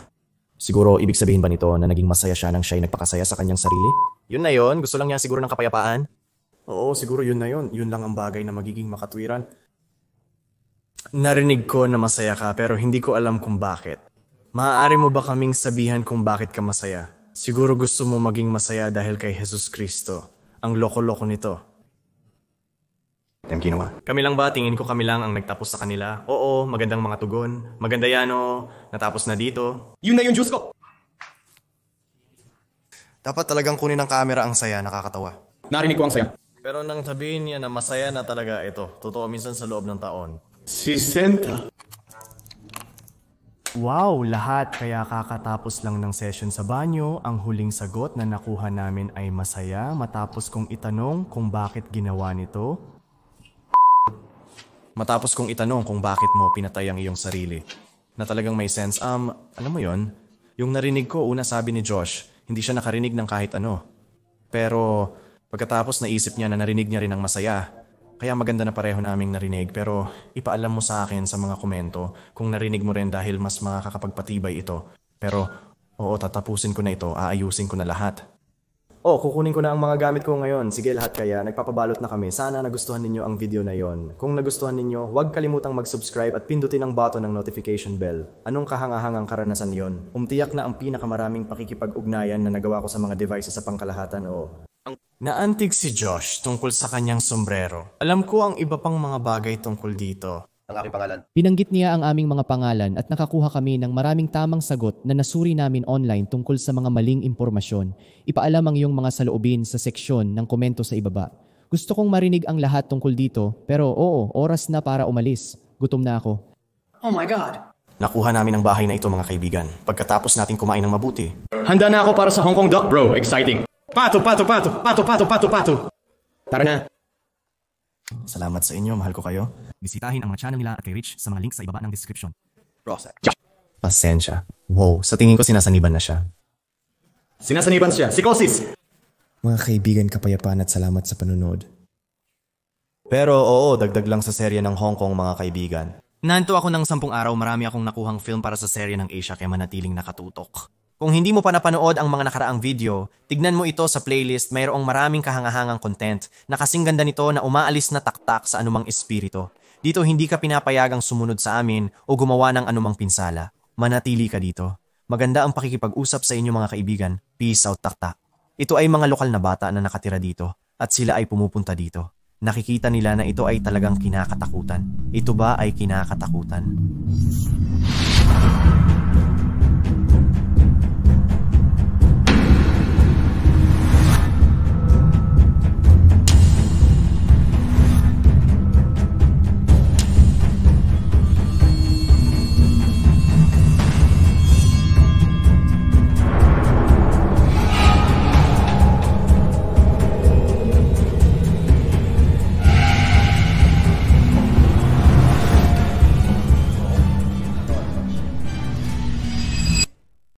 Siguro ibig sabihin ba nito na naging masaya siya nang siya'y nagpakasaya sa kanyang sarili? Yun na yun, gusto lang niya siguro ng kapayapaan. Oo, siguro yun na yun. Yun lang ang bagay na magiging makatwiran. Narinig ko na masaya ka pero hindi ko alam kung bakit. Maaari mo ba kaming sabihan kung bakit ka masaya? Siguro gusto mo maging masaya dahil kay Jesus Cristo. Ang loko-loko nito. Ginawa. Kami lang ba? Tingin ko kami lang ang nagtapos sa kanila. Oo, magandang mga tugon. Maganda yan o. Natapos na dito. Yun na yung juice ko! Dapat talagang kunin ng camera ang saya. Nakakatawa. Narinig ko ang saya. Pero nang sabihin niya na masaya na talaga ito. Totoo minsan sa loob ng taon. Si Senta. Wow, lahat kaya kakatapos lang ng session sa banyo, ang huling sagot na nakuha namin ay masaya matapos kong itanong kung bakit ginawa nito. Matapos kong itanong kung bakit mo pinatay ang iyong sarili. Na talagang may sense. Alam mo yon? Yung narinig ko, una sabi ni Josh, hindi siya nakarinig ng kahit ano. Pero pagkatapos naisip niya na narinig niya rin ang masaya. Kaya maganda na pareho naming narinig pero ipaalam mo sa akin sa mga komento kung narinig mo rin dahil mas makakapagpatibay ito. Pero oo, tatapusin ko na ito, aayusin ko na lahat. Kukunin ko na ang mga gamit ko ngayon. Sige lahat kaya, nagpapabalot na kami. Sana nagustuhan ninyo ang video na yon. Kung nagustuhan ninyo, huwag kalimutang mag-subscribe at pindutin ang button ng notification bell. Anong kahangahangang karanasan yon? Umtiyak na ang pinakamaraming pakikipag-ugnayan na nagawa ko sa mga devices sa pangkalahatan o... Naantig si Josh tungkol sa kanyang sombrero. Alam ko ang iba pang mga bagay tungkol dito. Ang aking pangalan. Binanggit niya ang aming mga pangalan at nakakuha kami ng maraming tamang sagot na nasuri namin online tungkol sa mga maling impormasyon. Ipaalam ang iyong mga saloobin sa seksyon ng komento sa ibaba. Gusto kong marinig ang lahat tungkol dito, pero oo, oras na para umalis. Gutom na ako. Oh my God! Nakuha namin ang bahay na ito mga kaibigan. Pagkatapos natin kumain ng mabuti. Handa na ako para sa Hong Kong Duck, bro. Exciting. Pato, pato, pato, pato, pato, pato, pato. Tara na. Salamat sa inyo, mahal ko kayo. Bisitahin ang mga channel nila at kay Rich sa mga link sa ibaba ng description. Pasensya. Wow, sa tingin ko sinasaniban na siya. Sinasaniban siya. Psychosis! Mga kaibigan, kapayapaan at salamat sa panunod. Pero oo, dagdag lang sa serye ng Hong Kong mga kaibigan. Nanto ako ng 10 araw, marami akong nakuhang film para sa serye ng Asia kaya manatiling nakatutok. Kung hindi mo pa napanood ang mga nakaraang video, tignan mo ito sa playlist, mayroong maraming kahangahangang content na kasing ganda nito na umaalis na taktak sa anumang espiritu. Dito hindi ka pinapayagang sumunod sa amin o gumawa ng anumang pinsala. Manatili ka dito. Maganda ang pakikipag-usap sa inyo mga kaibigan. Peace out taktak. Ito ay mga lokal na bata na nakatira dito at sila ay pumupunta dito. Nakikita nila na ito ay talagang kinakatakutan. Ito ba ay kinakatakutan?